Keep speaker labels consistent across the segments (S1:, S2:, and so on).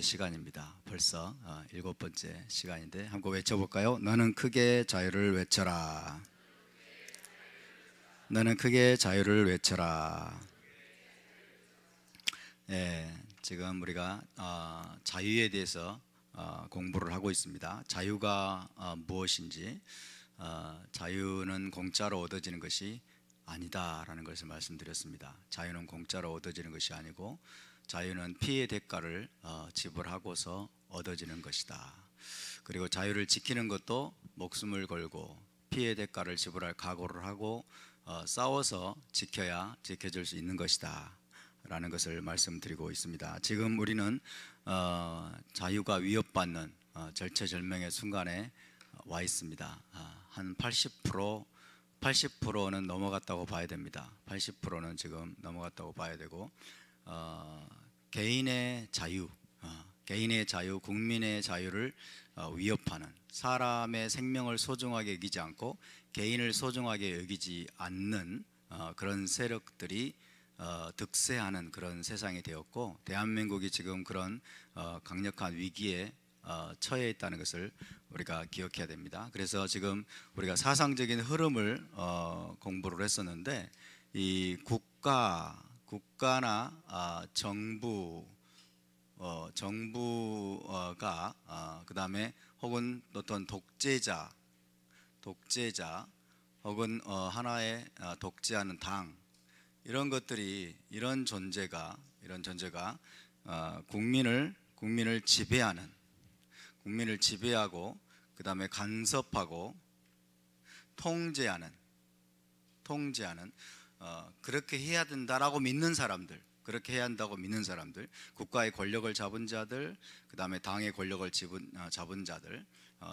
S1: 시간입니다. 벌써 7번째 시간인데 한번 외쳐볼까요? 너는 크게 자유를 외쳐라. 너는 크게 자유를 외쳐라. 지금 우리가 자유에 대해서 공부를 하고 있습니다. 자유가 무엇인지, 자유는 공짜로 얻어지는 것이 아니다라는 것을 말씀드렸습니다. 자유는 공짜로 얻어지는 것이 아니고 자유는 피의 대가를 지불하고서 얻어지는 것이다. 그리고 자유를 지키는 것도 목숨을 걸고 피의 대가를 지불할 각오를 하고 싸워서 지켜야 지켜질 수 있는 것이다 라는 것을 말씀드리고 있습니다. 지금 우리는 자유가 위협받는 절체절명의 순간에 와 있습니다. 한 80%는 넘어갔다고 봐야 됩니다. 80%는 지금 넘어갔다고 봐야 되고, 개인의 자유, 국민의 자유를 위협하는, 사람의 생명을 소중하게 여기지 않고 개인을 소중하게 여기지 않는 그런 세력들이 득세하는 그런 세상이 되었고, 대한민국이 지금 그런 강력한 위기에 처해 있다는 것을 우리가 기억해야 됩니다. 그래서 지금 우리가 사상적인 흐름을 공부를 했었는데, 이 국가나 정부가 그 다음에 혹은 어떤 독재자 혹은 하나의 독재하는 당, 이런 것들이, 이런 존재가 국민을 지배하고 그 다음에 간섭하고 통제하는 그렇게 해야 된다라고 믿는 사람들, 국가의 권력을 잡은 자들, 그 다음에 당의 권력을 잡은 자들,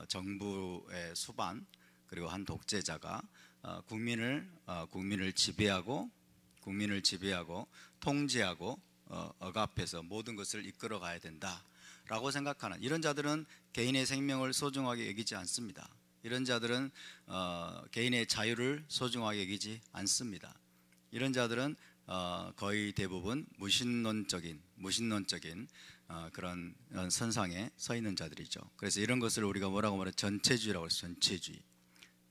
S1: 정부의 수반, 그리고 한 독재자가 국민을 지배하고 통제하고 억압해서 모든 것을 이끌어 가야 된다라고 생각하는 이런 자들은 개인의 생명을 소중하게 여기지 않습니다. 이런 자들은 개인의 자유를 소중하게 여기지 않습니다. 이런 자들은 거의 대부분 무신론적인 그런 선상에 서 있는 자들이죠. 그래서 이런 것을 우리가 뭐라고 말해요? 전체주의라고 해서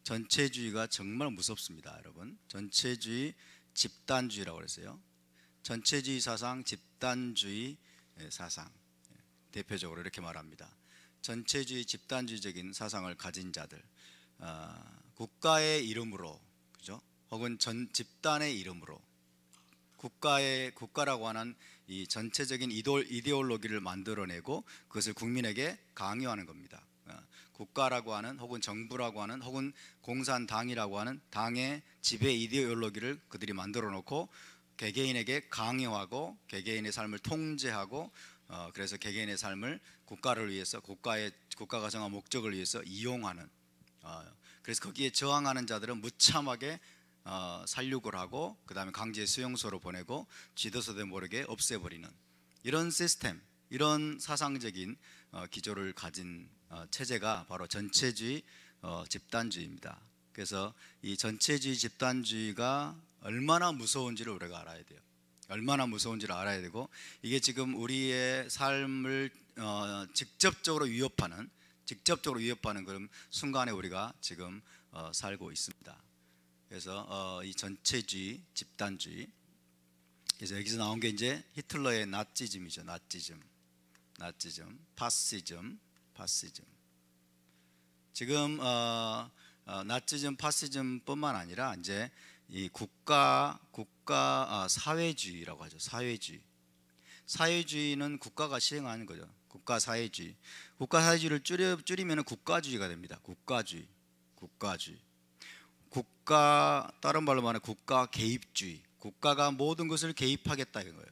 S1: 전체주의가 정말 무섭습니다, 여러분. 전체주의, 집단주의라고 그랬어요. 전체주의 사상, 집단주의 사상, 대표적으로 이렇게 말합니다. 전체주의, 집단주의적인 사상을 가진 자들, 국가의 이름으로, 그죠? 혹은 집단의 이름으로 국가라고 하는 이 전체적인 이데올로기를 만들어내고 그것을 국민에게 강요하는 겁니다. 국가라고 하는, 혹은 정부라고 하는, 혹은 공산당이라고 하는 당의 지배 이데올로기를 그들이 만들어 놓고 개개인에게 강요하고 개개인의 삶을 통제하고, 그래서 개개인의 삶을 국가를 위해서, 국가가 정한 목적을 위해서 이용하는, 그래서 거기에 저항하는 자들은 무참하게 살육을 하고 그 다음에 강제 수용소로 보내고 지도서도 모르게 없애버리는 이런 시스템, 이런 사상적인 기조를 가진 체제가 바로 전체주의, 집단주의입니다. 그래서 이 전체주의, 집단주의가 얼마나 무서운지를 우리가 알아야 돼요. 얼마나 무서운지를 알아야 되고, 이게 지금 우리의 삶을 직접적으로 위협하는 그런 순간에 우리가 지금 살고 있습니다. 그래서 이 전체주의, 집단주의, 그래서 여기서 나온 게 이제 히틀러의 나치즘이죠. 나치즘, 파시즘. 지금 나치즘, 파시즘뿐만 아니라 이제 이 국가 사회주의라고 하죠. 사회주의는 국가가 시행하는 거죠. 국가 사회주의를 줄이면 국가주의가 됩니다. 국가주의. 다른 말로 말하면 국가 개입주의. 국가가 모든 것을 개입하겠다 이런 거예요.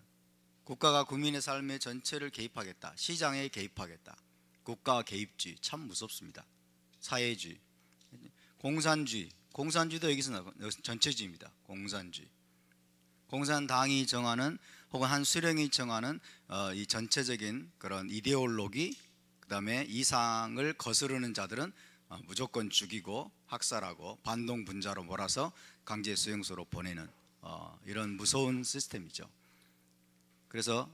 S1: 국가가 국민의 삶의 전체를 개입하겠다. 시장에 개입하겠다. 국가 개입주의, 참 무섭습니다. 사회주의, 공산주의도 여기서 나고, 전체주의입니다. 공산당이 정하는, 혹은 한 수령이 정하는 이 전체적인 그런 이데올로기, 그 다음에 이상을 거스르는 자들은 무조건 죽이고 학살하고 반동분자로 몰아서 강제 수용소로 보내는 이런 무서운 시스템이죠. 그래서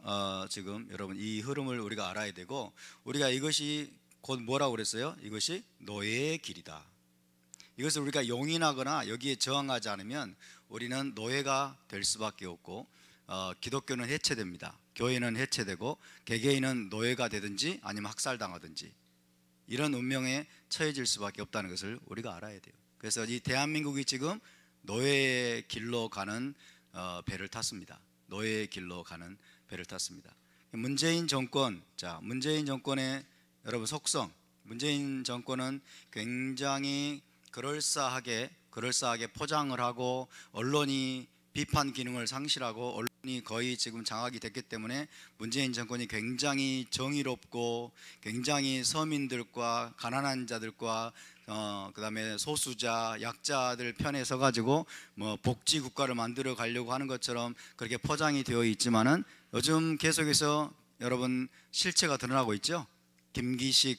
S1: 지금 여러분 이 흐름을 우리가 알아야 되고, 우리가 이것이 곧 뭐라고 그랬어요? 이것이 노예의 길이다. 이것을 우리가 용인하거나 여기에 저항하지 않으면 우리는 노예가 될 수밖에 없고, 기독교는 해체됩니다. 교회는 해체되고 개개인은 노예가 되든지 아니면 학살당하든지 이런 운명에 처해질 수밖에 없다는 것을 우리가 알아야 돼요. 그래서 이 대한민국이 지금 노예의 길로 가는 배를 탔습니다. 노예의 길로 가는 배를 탔습니다. 문재인 정권, 자, 문재인 정권의 여러분 속성, 문재인 정권은 굉장히 그럴싸하게 포장을 하고, 언론이 비판 기능을 상실하고 언론이 거의 지금 장악이 됐기 때문에 문재인 정권이 굉장히 정의롭고, 굉장히 서민들과 가난한 자들과 그다음에 소수자, 약자들 편에 서가지고 뭐 복지 국가를 만들어 가려고 하는 것처럼 그렇게 포장이 되어 있지만은, 요즘 계속해서 여러분 실체가 드러나고 있죠. 김기식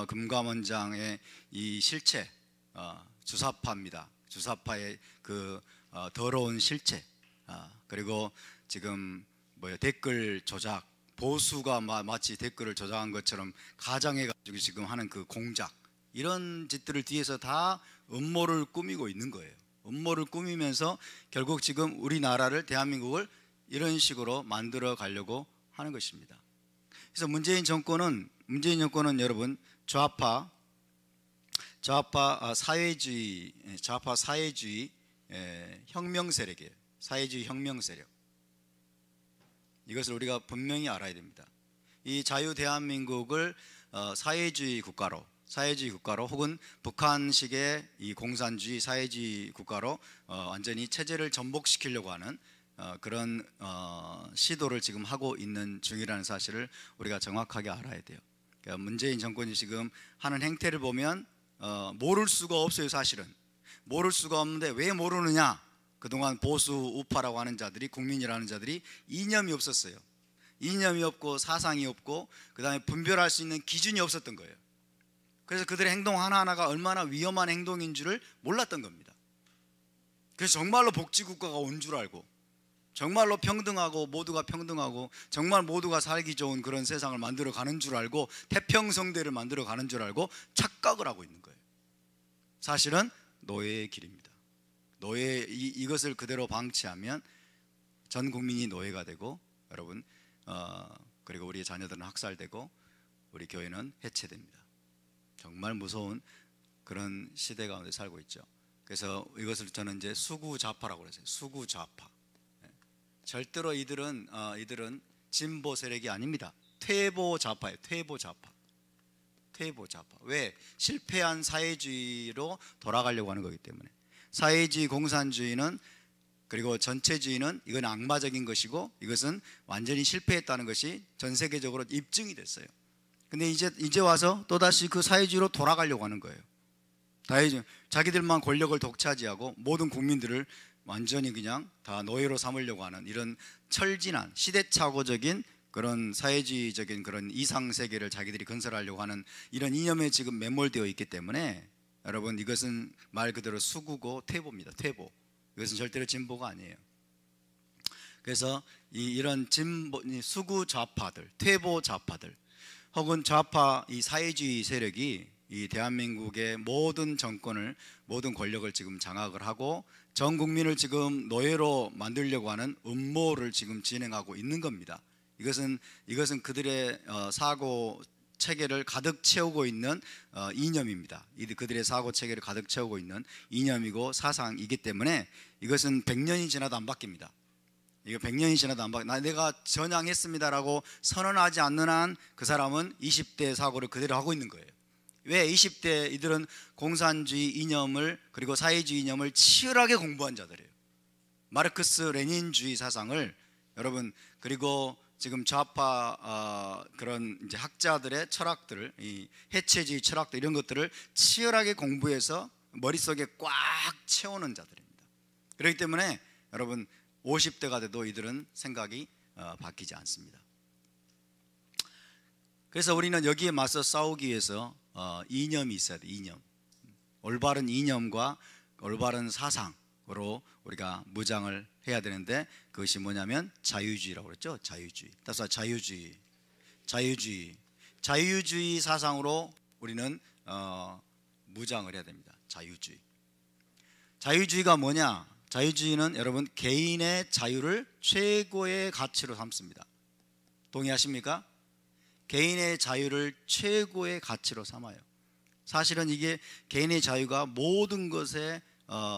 S1: 금감원장의 이 실체, 주사파입니다. 주사파의 그 더러운 실체, 그리고 지금 댓글 조작, 보수가 마치 댓글을 조작한 것처럼 가장해가지고 지금 하는 그 공작, 이런 짓들을 뒤에서 다 음모를 꾸미고 있는 거예요. 음모를 꾸미면서 결국 지금 우리나라를, 대한민국을 이런 식으로 만들어 가려고 하는 것입니다. 그래서 문재인 정권은 여러분 좌파 사회주의 혁명 세력이에요. 사회주의 혁명 세력. 이것을 우리가 분명히 알아야 됩니다. 이 자유 대한민국을 사회주의 국가로 혹은 북한식의 이 공산주의 사회주의 국가로 완전히 체제를 전복시키려고 하는 그런 시도를 지금 하고 있는 중이라는 사실을 우리가 정확하게 알아야 돼요. 그러니까 문재인 정권이 지금 하는 행태를 보면 모를 수가 없어요. 사실은 모를 수가 없는데 왜 모르느냐? 그동안 보수 우파라고 하는 자들이, 국민이라는 자들이 이념이 없었어요. 이념이 없고 사상이 없고, 그 다음에 분별할 수 있는 기준이 없었던 거예요. 그래서 그들의 행동 하나하나가 얼마나 위험한 행동인 줄을 몰랐던 겁니다. 그래서 정말로 복지국가가 온 줄 알고, 정말로 평등하고 모두가 평등하고 정말 모두가 살기 좋은 그런 세상을 만들어 가는 줄 알고, 태평성대를 만들어 가는 줄 알고 착각을 하고 있는 거예요. 사실은 노예의 길입니다. 이것을 그대로 방치하면 전 국민이 노예가 되고, 여러분 그리고 우리의 자녀들은 학살되고 우리 교회는 해체됩니다. 정말 무서운 그런 시대 가운데 살고 있죠. 그래서 이것을 저는 이제 수구좌파라고 그랬어요. 수구좌파. 절대로 이들은 진보 세력이 아닙니다. 퇴보좌파예요. 퇴보좌파. 왜? 실패한 사회주의로 돌아가려고 하는 거기 때문에. 사회주의, 공산주의는, 그리고 전체주의는 이건 악마적인 것이고, 이것은 완전히 실패했다는 것이 전 세계적으로 입증이 됐어요. 근데 이제 와서 또다시 그 사회주의로 돌아가려고 하는 거예요. 자기들만 권력을 독차지하고 모든 국민들을 완전히 그냥 다 노예로 삼으려고 하는 이런 철진한 시대착오적인 그런 사회주의적인 그런 이상세계를 자기들이 건설하려고 하는 이런 이념에 지금 매몰되어 있기 때문에, 여러분 이것은 말 그대로 수구고 퇴보입니다. 퇴보. 이것은 절대로 진보가 아니에요. 그래서 이런 수구 좌파들, 퇴보 좌파들, 혹은 좌파 이 사회주의 세력이 이 대한민국의 모든 정권을, 모든 권력을 지금 장악을 하고 전 국민을 지금 노예로 만들려고 하는 음모를 지금 진행하고 있는 겁니다. 이것은 그들의 사고 체계를 가득 채우고 있는 이념입니다. 그들의 사고 체계를 가득 채우고 있는 이념이고 사상이기 때문에 이것은 100년이 지나도 안 바뀝니다. 이거 100년이 지나도 안 바뀌. 내가 전향했습니다라고 선언하지 않는 한 그 사람은 20대 사고를 그대로 하고 있는 거예요. 왜? 20대 이들은 공산주의 이념을, 그리고 사회주의 이념을 치열하게 공부한 자들이에요. 마르크스 레닌주의 사상을, 여러분, 그리고 지금 좌파 그런 이제 학자들의 철학들을, 이 해체주의 철학들, 이런 것들을 치열하게 공부해서 머릿속에 꽉 채우는 자들입니다. 그렇기 때문에 여러분 50대가 돼도 이들은 생각이 바뀌지 않습니다. 그래서 우리는 여기에 맞서 싸우기 위해서 이념이 있어야 돼. 이념, 올바른 이념과 올바른 사상, 우리가 무장을 해야 되는데, 그것이 뭐냐면 자유주의라고 그랬죠. 자유주의. 따라서 자유주의 사상으로 우리는 무장을 해야 됩니다. 자유주의가 뭐냐? 자유주의는 여러분 개인의 자유를 최고의 가치로 삼습니다. 동의하십니까? 개인의 자유를 최고의 가치로 삼아요. 사실은 이게 개인의 자유가 모든 것의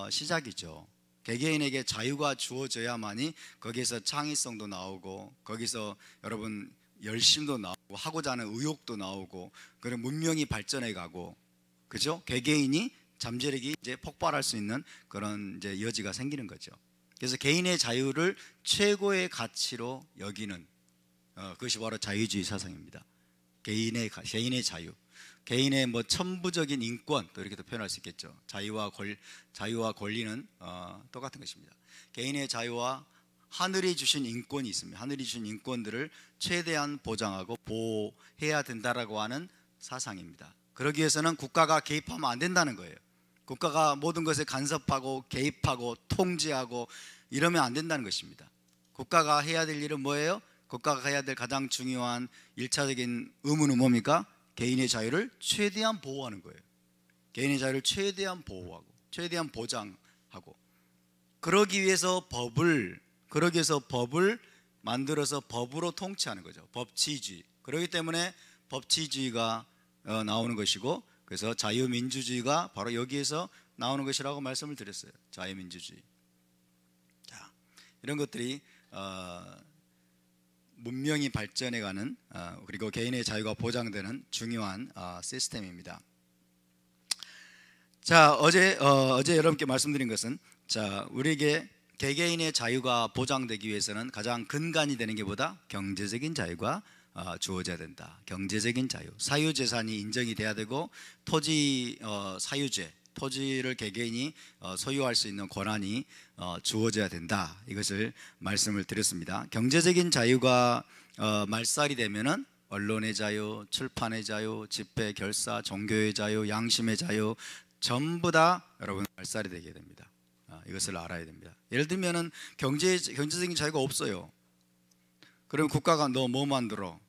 S1: 시작이죠. 개개인에게 자유가 주어져야만이 거기에서 창의성도 나오고, 거기서 여러분 열심도 나오고, 하고자 하는 의욕도 나오고, 그런 문명이 발전해 가고, 그죠? 개개인이 잠재력이 이제 폭발할 수 있는 그런 이제 여지가 생기는 거죠. 그래서 개인의 자유를 최고의 가치로 여기는 그것이 바로 자유주의 사상입니다. 개인의 자유, 개인의 뭐 천부적인 인권, 또 이렇게도 표현할 수 있겠죠. 자유와 권리는 똑같은 것입니다. 개인의 자유와 하늘이 주신 인권이 있습니다. 하늘이 주신 인권들을 최대한 보장하고 보호해야 된다라고 하는 사상입니다. 그러기 위해서는 국가가 개입하면 안 된다는 거예요. 국가가 모든 것에 간섭하고 개입하고 통제하고 이러면 안 된다는 것입니다. 국가가 해야 될 일은 뭐예요? 국가가 해야 될 가장 중요한 1차적인 의무는 뭡니까? 개인의 자유를 최대한 보호하는 거예요. 개인의 자유를 최대한 보호하고, 최대한 보장하고, 그러기 위해서 법을 만들어서 법으로 통치하는 거죠. 법치주의. 그렇기 때문에 법치주의가 나오는 것이고, 그래서 자유민주주의가 바로 여기에서 나오는 것이라고 말씀을 드렸어요. 자유민주주의. 자, 이런 것들이 문명이 발전해가는, 그리고 개인의 자유가 보장되는 중요한 시스템입니다. 자, 어제 여러분께 말씀드린 것은, 자, 우리에게 개개인의 자유가 보장되기 위해서는 가장 근간이 되는 게 뭐다? 경제적인 자유가 주어져야 된다. 경제적인 자유, 사유재산이 인정이 돼야 되고, 토지 사유재, 토지를 개개인이 소유할 수 있는 권한이 주어져야 된다. 이것을 말씀을 드렸습니다. 경제적인 자유가 말살이 되면은 언론의 자유, 출판의 자유, 집회, 결사, 종교의 자유, 양심의 자유 전부 다 여러분 말살이 되게 됩니다. 이것을 알아야 됩니다. 예를 들면은 경제적인 자유가 없어요. 그럼 국가가 너 뭐 만들어?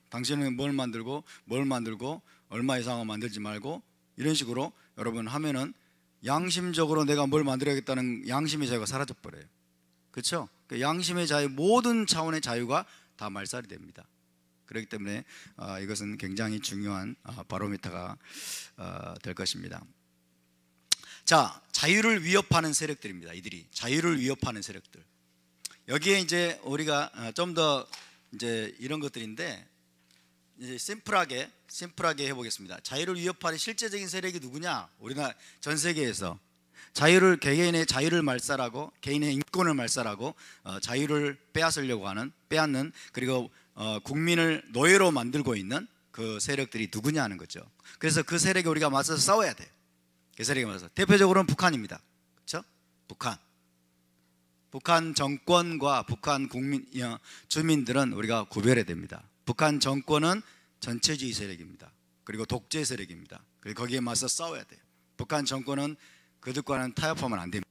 S1: 당신은 뭘 만들고 얼마 이상은 만들지 말고, 이런 식으로 여러분 하면은 양심적으로 내가 뭘 만들어야겠다는 양심의 자유가 사라져 버려요. 그렇죠? 양심의 자유, 모든 차원의 자유가 다 말살이 됩니다. 그렇기 때문에 이것은 굉장히 중요한 바로미터가 될 것입니다. 자, 자유를 위협하는 세력들입니다. 이들이 자유를 위협하는 세력들. 여기에 이제 우리가 좀 더 이제 이런 것들인데, 이제 심플하게 해보겠습니다. 자유를 위협하는 실제적인 세력이 누구냐? 우리나라 전 세계에서 자유를, 개개인의 자유를 말살하고, 개인의 인권을 말살하고, 자유를 빼앗는, 그리고 국민을 노예로 만들고 있는 그 세력들이 누구냐 하는 거죠. 그래서 그 세력에 우리가 맞서서 싸워야 돼요. 그 세력에 맞서서. 대표적으로는 북한입니다. 그렇죠? 북한 정권과 북한 주민들은 우리가 구별해야 됩니다. 북한 정권은 전체주의 세력입니다. 그리고 독재 세력입니다. 그리고 거기에 맞서 싸워야 돼요. 북한 정권은 그들과는 타협하면 안 됩니다.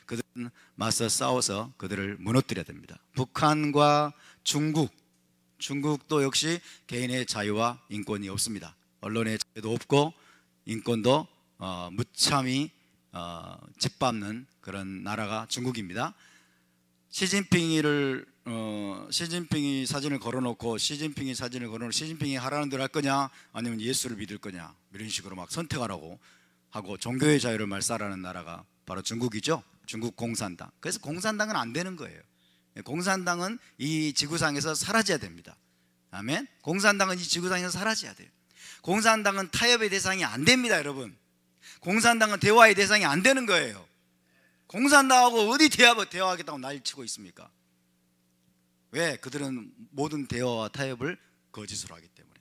S1: 그들은 맞서 싸워서 그들을 무너뜨려야 됩니다. 북한과 중국도 역시 개인의 자유와 인권이 없습니다. 언론의 자유도 없고 인권도 무참히 짓밟는 그런 나라가 중국입니다. 시진핑이 사진을 걸어놓고 시진핑이 하라는 대로 할 거냐, 아니면 예수를 믿을 거냐, 이런 식으로 막 선택하라고 하고 종교의 자유를 말살하는 나라가 바로 중국이죠. 중국 공산당. 그래서 공산당은 안 되는 거예요. 공산당은 이 지구상에서 사라져야 됩니다. 아멘. 공산당은 이 지구상에서 사라져야 돼요. 공산당은 타협의 대상이 안 됩니다, 여러분. 공산당은 대화의 대상이 안 되는 거예요. 공산당하고 어디 대화하겠다고 난리치고 있습니까? 왜? 그들은 모든 대화와 타협을 거짓으로 하기 때문에,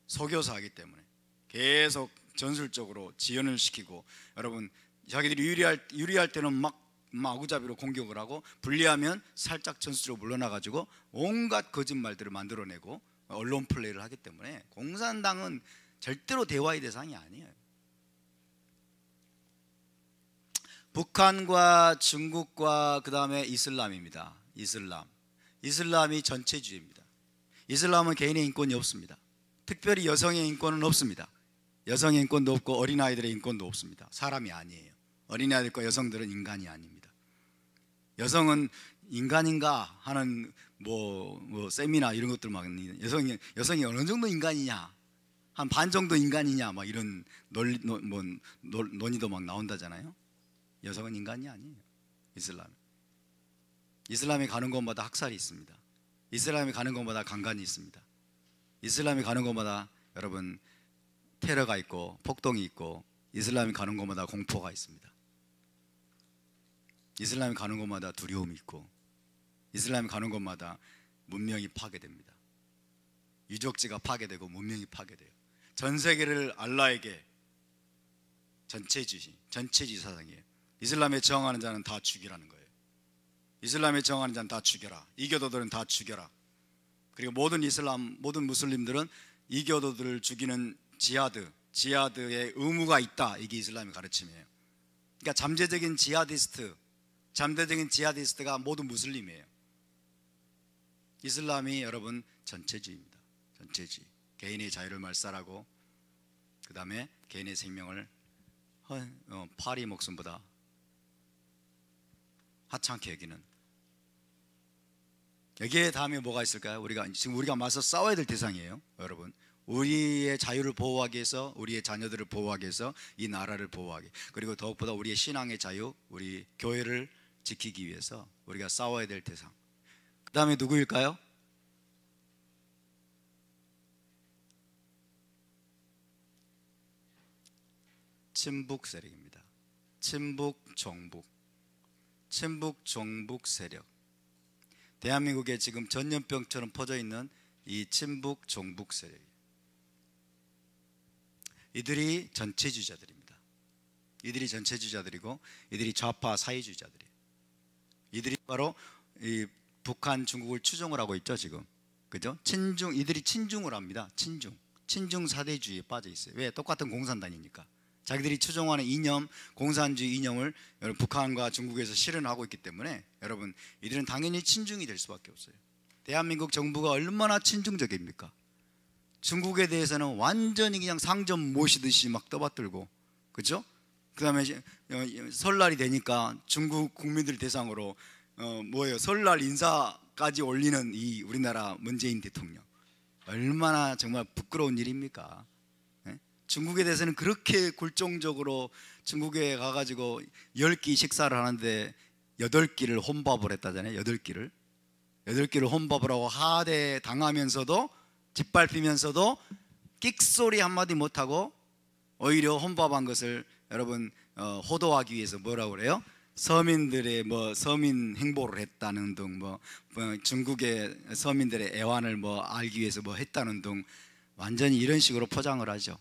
S1: 속여서 하기 때문에 계속 전술적으로 지연을 시키고, 여러분 자기들이 유리할 때는 막 마구잡이로 공격을 하고, 불리하면 살짝 전술적으로 물러나가지고 온갖 거짓말들을 만들어내고 언론 플레이를 하기 때문에 공산당은 절대로 대화의 대상이 아니에요. 북한과 중국과 그 다음에 이슬람입니다. 이슬람이 전체주의입니다. 이슬람은 개인의 인권이 없습니다. 특별히 여성의 인권은 없습니다. 여성의 인권도 없고 어린아이들의 인권도 없습니다. 사람이 아니에요. 어린아이들과 여성들은 인간이 아닙니다. 여성은 인간인가 하는 세미나 이런 것들 막 여성이 어느 정도 인간이냐, 한 반 정도 인간이냐, 막 이런 논의도 막 나온다잖아요. 여성은 인간이 아니에요. 이슬람이 가는 곳마다 학살이 있습니다. 이슬람이 가는 곳마다 강간이 있습니다. 이슬람이 가는 곳마다 여러분 테러가 있고 폭동이 있고, 이슬람이 가는 곳마다 공포가 있습니다. 이슬람이 가는 곳마다 두려움이 있고, 이슬람이 가는 곳마다 문명이 파괴됩니다. 유적지가 파괴되고 문명이 파괴돼요. 전 세계를 알라에게 전체주의 사상이에요. 이슬람에 저항하는 자는 다 죽이라는 거예요. 이슬람에 저항하는 자는 다 죽여라. 이교도들은 다 죽여라. 그리고 모든 무슬림들은 이교도들을 죽이는 지하드의 의무가 있다. 이게 이슬람의 가르침이에요. 그러니까 잠재적인 지하디스트가 모두 무슬림이에요. 이슬람이 여러분 전체주의입니다. 전체주의. 개인의 자유를 말살하고, 그 다음에 개인의 생명을 파리 목숨보다 하찮게 여기는, 여기에 다음에 뭐가 있을까요? 지금 우리가 맞서 싸워야 될 대상이에요. 여러분, 우리의 자유를 보호하기 위해서, 우리의 자녀들을 보호하기 위해서, 이 나라를 보호하기, 그리고 더욱보다 우리의 신앙의 자유, 우리 교회를 지키기 위해서 우리가 싸워야 될 대상. 그 다음에 누구일까요? 친북 세력입니다. 친북 종북 세력. 대한민국에 지금 전염병처럼 퍼져 있는 이 친북 종북 세력, 이들이 전체주의자들입니다. 이들이 전체주의자들이고, 이들이 좌파 사회주의자들이에요. 이들이 바로 이 북한, 중국을 추종을 하고 있죠 지금. 그죠? 이들이 친중을 합니다. 친중 사대주의에 빠져 있어요. 왜? 똑같은 공산당이니까. 자기들이 추종하는 이념, 공산주의 이념을 여러분 북한과 중국에서 실현하고 있기 때문에 여러분 이들은 당연히 친중이 될 수밖에 없어요. 대한민국 정부가 얼마나 친중적입니까? 중국에 대해서는 완전히 그냥 상점 모시듯이 막 떠받들고, 그죠? 그 다음에 설날이 되니까 중국 국민들 대상으로 설날 인사까지 올리는 이 우리나라 문재인 대통령, 얼마나 정말 부끄러운 일입니까? 중국에 대해서는 그렇게 굴종적으로 중국에 가가지고 10끼 식사를 하는데 8끼를 혼밥을 했다잖아요. 8끼를 혼밥을 하고 하대 당하면서도, 짓밟히면서도 끽소리 한마디 못하고 오히려 혼밥한 것을 여러분 호도하기 위해서 뭐라고 그래요? 서민들의 서민 행보를 했다는 등, 중국의 서민들의 애환을 알기 위해서 했다는 등, 완전히 이런 식으로 포장을 하죠.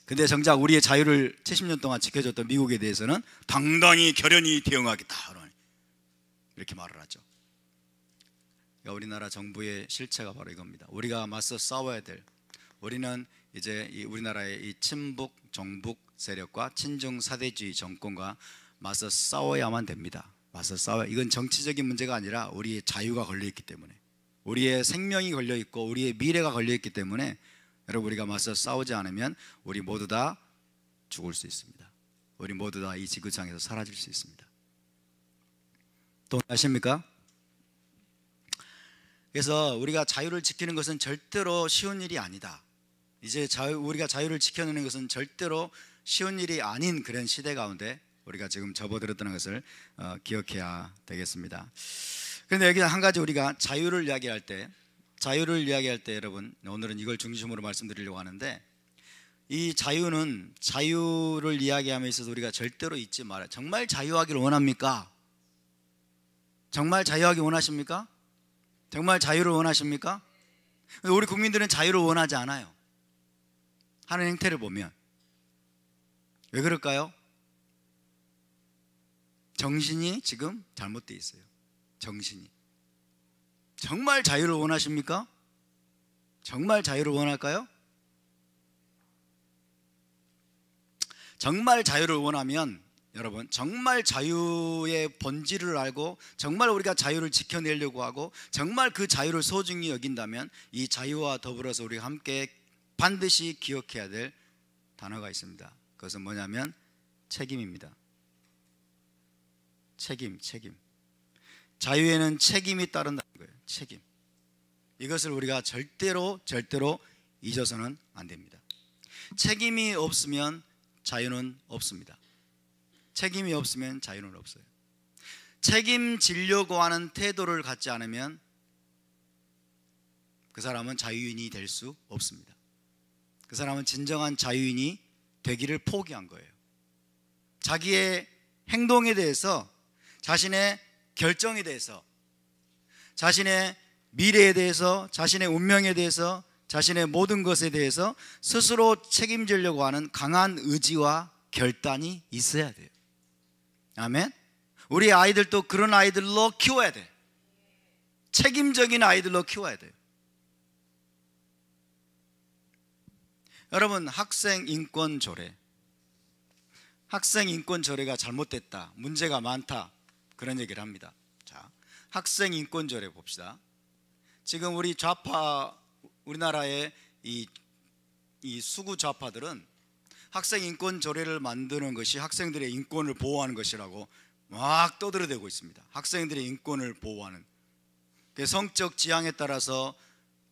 S1: 근데 정작 우리의 자유를 70년 동안 지켜줬던 미국에 대해서는 당당히 결연히 대응하겠다, 이렇게 말을 하죠. 그러니까 우리나라 정부의 실체가 바로 이겁니다. 우리가 맞서 싸워야 될, 우리는 이제 우리나라의 이 친북 종북 세력과 친중 사대주의 정권과 맞서 싸워야만 됩니다. 이건 정치적인 문제가 아니라 우리의 자유가 걸려있기 때문에, 우리의 생명이 걸려있고 우리의 미래가 걸려있기 때문에 여러분, 우리가 맞서 싸우지 않으면 우리 모두 다 죽을 수 있습니다. 우리 모두 다 이 지구상에서 사라질 수 있습니다. 동의하십니까? 그래서 우리가 자유를 지키는 것은 절대로 쉬운 일이 아니다. 이제 우리가 자유를 지켜내는 것은 절대로 쉬운 일이 아닌 그런 시대 가운데 우리가 지금 접어들었다는 것을 기억해야 되겠습니다. 그런데 여기 한 가지, 우리가 자유를 이야기할 때 여러분, 오늘은 이걸 중심으로 말씀드리려고 하는데, 이 자유를 이야기함에 있어서 우리가 절대로 잊지 말아요. 정말 자유하기를 원합니까? 정말 자유하기 원하십니까? 정말 자유를 원하십니까? 우리 국민들은 자유를 원하지 않아요. 하는 행태를 보면. 왜 그럴까요? 정신이 지금 잘못되어 있어요. 정신이. 정말 자유를 원하십니까? 정말 자유를 원할까요? 정말 자유를 원하면 여러분 정말 자유의 본질을 알고 정말 우리가 자유를 지켜내려고 하고 정말 그 자유를 소중히 여긴다면 이 자유와 더불어서 우리가 함께 반드시 기억해야 될 단어가 있습니다. 그것은 뭐냐면 책임입니다. 책임. 자유에는 책임이 따른다는 거예요. 책임. 이것을 우리가 절대로 잊어서는 안 됩니다. 책임이 없으면 자유는 없습니다. 책임이 없으면 자유는 없어요. 책임지려고 하는 태도를 갖지 않으면 그 사람은 자유인이 될 수 없습니다. 그 사람은 진정한 자유인이 되기를 포기한 거예요. 자기의 행동에 대해서, 자신의 결정에 대해서, 자신의 미래에 대해서, 자신의 운명에 대해서, 자신의 모든 것에 대해서 스스로 책임지려고 하는 강한 의지와 결단이 있어야 돼요. 아멘. 우리 아이들도 그런 아이들로 키워야 돼. 책임적인 아이들로 키워야 돼요. 여러분, 학생 인권 조례, 학생 인권 조례가 잘못됐다, 문제가 많다, 그런 얘기를 합니다. 자, 학생 인권 조례 봅시다. 지금 우리 좌파, 우리나라의 이 수구 좌파들은 학생 인권 조례를 만드는 것이 학생들의 인권을 보호하는 것이라고 막 떠들어대고 있습니다. 학생들의 인권을 보호하는, 성적 지향에 따라서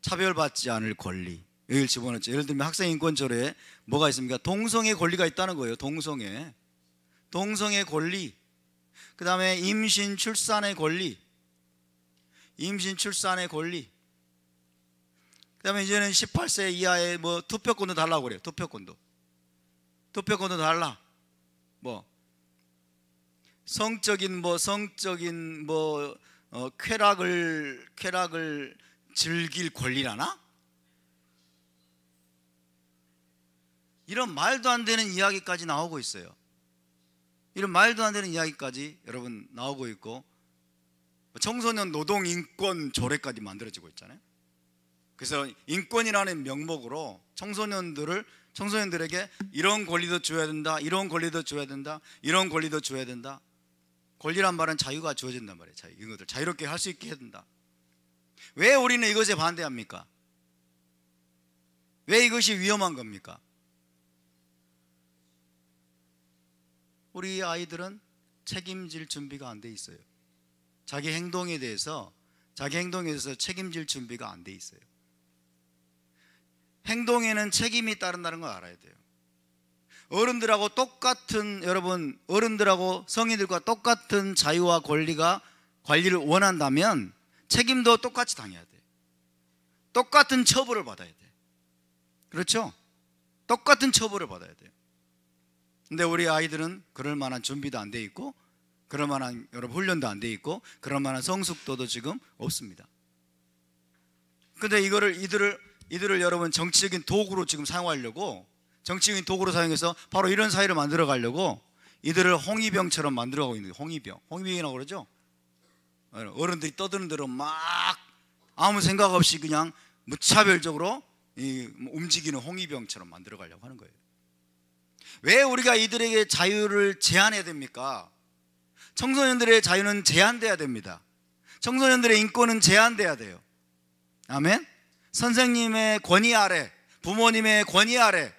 S1: 차별받지 않을 권리, 여기를 집어넣죠. 예를 들면 학생 인권 조례에 뭐가 있습니까? 동성애 권리가 있다는 거예요. 동성애 권리, 그 다음에 임신 출산의 권리, 그 다음에 이제는 18세 이하의 뭐 투표권도 달라고 그래요. 투표권도 달라. 뭐 성적인 쾌락을 즐길 권리라나? 이런 말도 안 되는 이야기까지 나오고 있어요. 이런 말도 안 되는 이야기까지 여러분 나오고 있고, 청소년 노동 인권 조례까지 만들어지고 있잖아요. 그래서 인권이라는 명목으로 청소년들에게 이런 권리도 줘야 된다, 이런 권리도 줘야 된다, 이런 권리도 줘야 된다. 권리란 말은 자유가 주어진단 말이에요. 이것들 자유롭게 할 수 있게 해야 된다. 왜 우리는 이것에 반대합니까? 왜 이것이 위험한 겁니까? 우리 아이들은 책임질 준비가 안 돼 있어요. 자기 행동에 대해서 책임질 준비가 안 돼 있어요. 행동에는 책임이 따른다는 걸 알아야 돼요. 어른들하고 성인들과 똑같은 자유와 관리를 원한다면 책임도 똑같이 당해야 돼. 똑같은 처벌을 받아야 돼. 그렇죠? 똑같은 처벌을 받아야 돼요. 근데 우리 아이들은 그럴 만한 준비도 안 돼 있고, 그럴 만한 훈련도 안 돼 있고, 그럴 만한 성숙도도 지금 없습니다. 근데 이들을 여러분 정치적인 도구로 지금 사용하려고, 정치적인 도구로 사용해서 바로 이런 사회를 만들어 가려고 이들을 홍위병처럼 만들어 가고 있는 거예요. 홍위병이라고 그러죠. 어른들이 떠드는 대로 막 아무 생각 없이 그냥 무차별적으로 움직이는 홍위병처럼 만들어 가려고 하는 거예요. 왜 우리가 이들에게 자유를 제한해야 됩니까? 청소년들의 자유는 제한돼야 됩니다. 청소년들의 인권은 제한돼야 돼요. 아멘. 선생님의 권위 아래, 부모님의 권위 아래,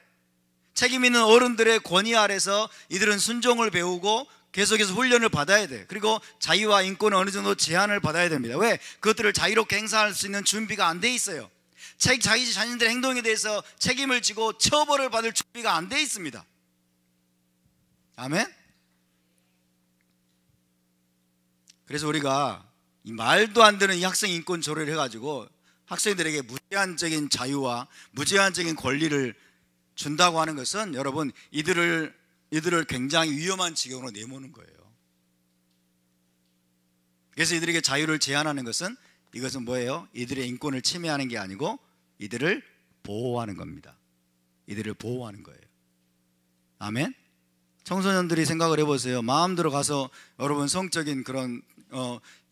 S1: 책임 있는 어른들의 권위 아래서 이들은 순종을 배우고 계속해서 훈련을 받아야 돼. 그리고 자유와 인권은 어느 정도 제한을 받아야 됩니다. 왜? 그것들을 자유롭게 행사할 수 있는 준비가 안 돼 있어요. 자기 자신들의 행동에 대해서 책임을 지고 처벌을 받을 준비가 안 돼 있습니다. 아멘. 그래서 우리가 이 말도 안 되는 이 학생 인권 조례를 해가지고 학생들에게 무제한적인 자유와 무제한적인 권리를 준다고 하는 것은 여러분 이들을 굉장히 위험한 지경으로 내모는 거예요. 그래서 이들에게 자유를 제한하는 것은, 이것은 뭐예요? 이들의 인권을 침해하는 게 아니고 이들을 보호하는 겁니다. 이들을 보호하는 거예요. 아멘. 청소년들이 생각을 해보세요. 마음대로 가서 여러분 성적인 그런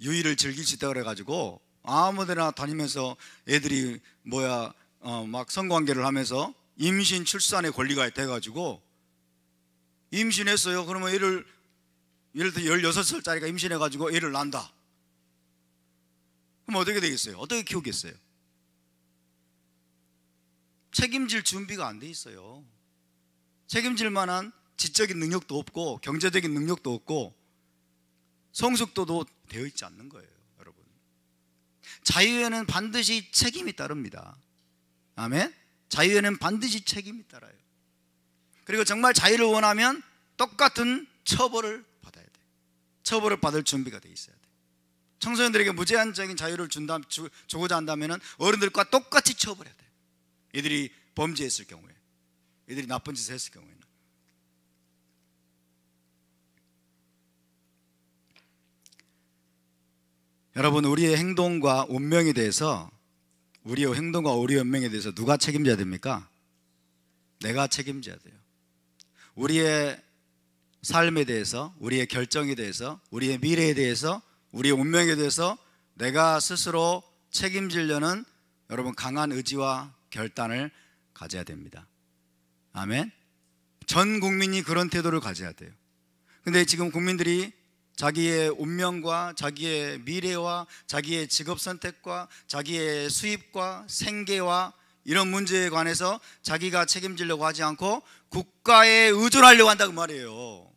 S1: 유의를 즐길 수 있다고 그래가지고 아무데나 다니면서 애들이 막 성관계를 하면서 임신 출산의 권리가 돼가지고 임신했어요. 그러면 애를 예를 들어 16살짜리가 임신해가지고 애를 낳는다. 그럼 어떻게 되겠어요? 어떻게 키우겠어요? 책임질 준비가 안 돼 있어요. 책임질 만한 지적인 능력도 없고 경제적인 능력도 없고 성숙도도 되어 있지 않는 거예요, 여러분. 자유에는 반드시 책임이 따릅니다. 아멘? 자유에는 반드시 책임이 따라요. 그리고 정말 자유를 원하면 똑같은 처벌을 받아야 돼. 처벌을 받을 준비가 돼 있어야 돼. 청소년들에게 무제한적인 자유를 주고자 한다면 어른들과 똑같이 처벌해야 돼. 얘들이 범죄했을 경우에, 얘들이 나쁜 짓을 했을 경우에는. 여러분, 우리의 행동과 운명에 대해서 누가 책임져야 됩니까? 내가 책임져야 돼요. 우리의 삶에 대해서, 우리의 결정에 대해서, 우리의 미래에 대해서, 우리의 운명에 대해서 내가 스스로 책임지려는 여러분 강한 의지와 결단을 가져야 됩니다. 아멘. 전 국민이 그런 태도를 가져야 돼요. 근데 지금 국민들이 자기의 운명과 자기의 미래와 자기의 직업 선택과 자기의 수입과 생계와 이런 문제에 관해서 자기가 책임지려고 하지 않고 국가에 의존하려고 한다고 말이에요.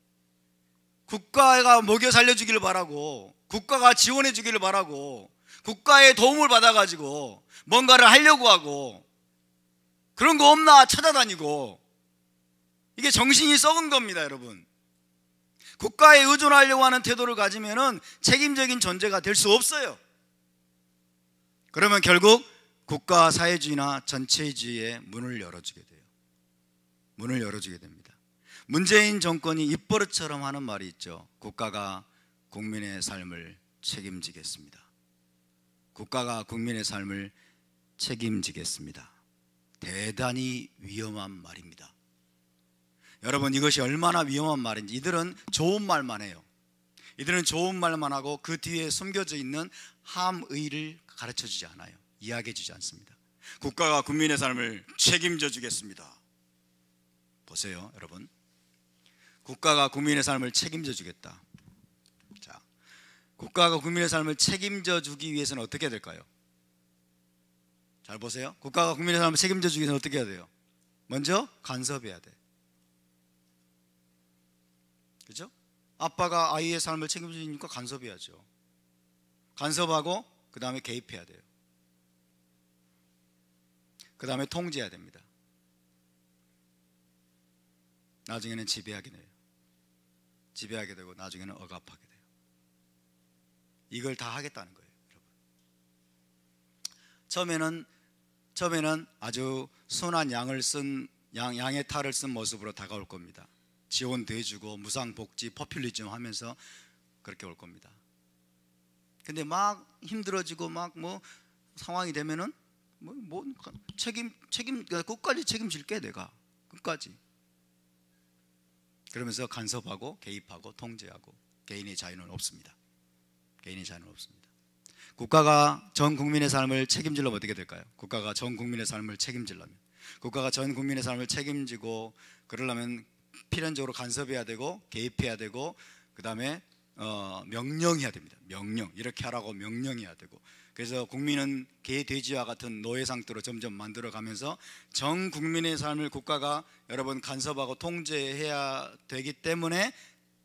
S1: 국가가 먹여 살려주기를 바라고, 국가가 지원해 주기를 바라고, 국가의 도움을 받아가지고 뭔가를 하려고 하고, 그런 거 없나 찾아다니고, 이게 정신이 썩은 겁니다, 여러분. 국가에 의존하려고 하는 태도를 가지면은 책임적인 존재가 될 수 없어요. 그러면 결국 국가 사회주의나 전체주의의 문을 열어주게 돼요. 문을 열어주게 됩니다. 문재인 정권이 입버릇처럼 하는 말이 있죠. 국가가 국민의 삶을 책임지겠습니다. 국가가 국민의 삶을 책임지겠습니다. 대단히 위험한 말입니다. 여러분, 이것이 얼마나 위험한 말인지. 이들은 좋은 말만 해요. 이들은 좋은 말만 하고 그 뒤에 숨겨져 있는 함의를 가르쳐주지 않아요. 이야기해주지 않습니다. 국가가 국민의 삶을 책임져 주겠습니다. 보세요, 여러분. 국가가 국민의 삶을 책임져 주겠다. 자, 국가가 국민의 삶을 책임져 주기 위해서는 어떻게 해야 될까요? 잘 보세요. 국가가 국민의 삶을 책임져 주기 위해서는 어떻게 해야 돼요? 먼저 간섭해야 돼. 그죠? 아빠가 아이의 삶을 책임져 주니까 간섭해야죠. 간섭하고 그 다음에 개입해야 돼요. 그 다음에 통제해야 됩니다. 나중에는 지배하게 돼요. 지배하게 되고 나중에는 억압하게 돼요. 이걸 다 하겠다는 거예요, 여러분. 처음에는 아주 순한 양의 탈을 쓴 모습으로 다가올 겁니다. 지원도 해주고 무상복지, 포퓰리즘 하면서 그렇게 올 겁니다. 근데 막 힘들어지고 막 뭐 상황이 되면은 끝까지 책임질게, 내가 끝까지. 그러면서 간섭하고 개입하고 통제하고. 개인의 자유는 없습니다. 개인의 자유는 없습니다. 국가가 전 국민의 삶을 책임지려면 어떻게 될까요? 국가가 전 국민의 삶을 책임지려면, 국가가 전 국민의 삶을 책임지고 그러려면 필연적으로 간섭해야 되고 개입해야 되고, 그 다음에 명령해야 됩니다. 명령, 이렇게 하라고 명령해야 되고. 그래서 국민은 개, 돼지와 같은 노예 상태로 점점 만들어가면서 전 국민의 삶을 국가가 여러분 간섭하고 통제해야 되기 때문에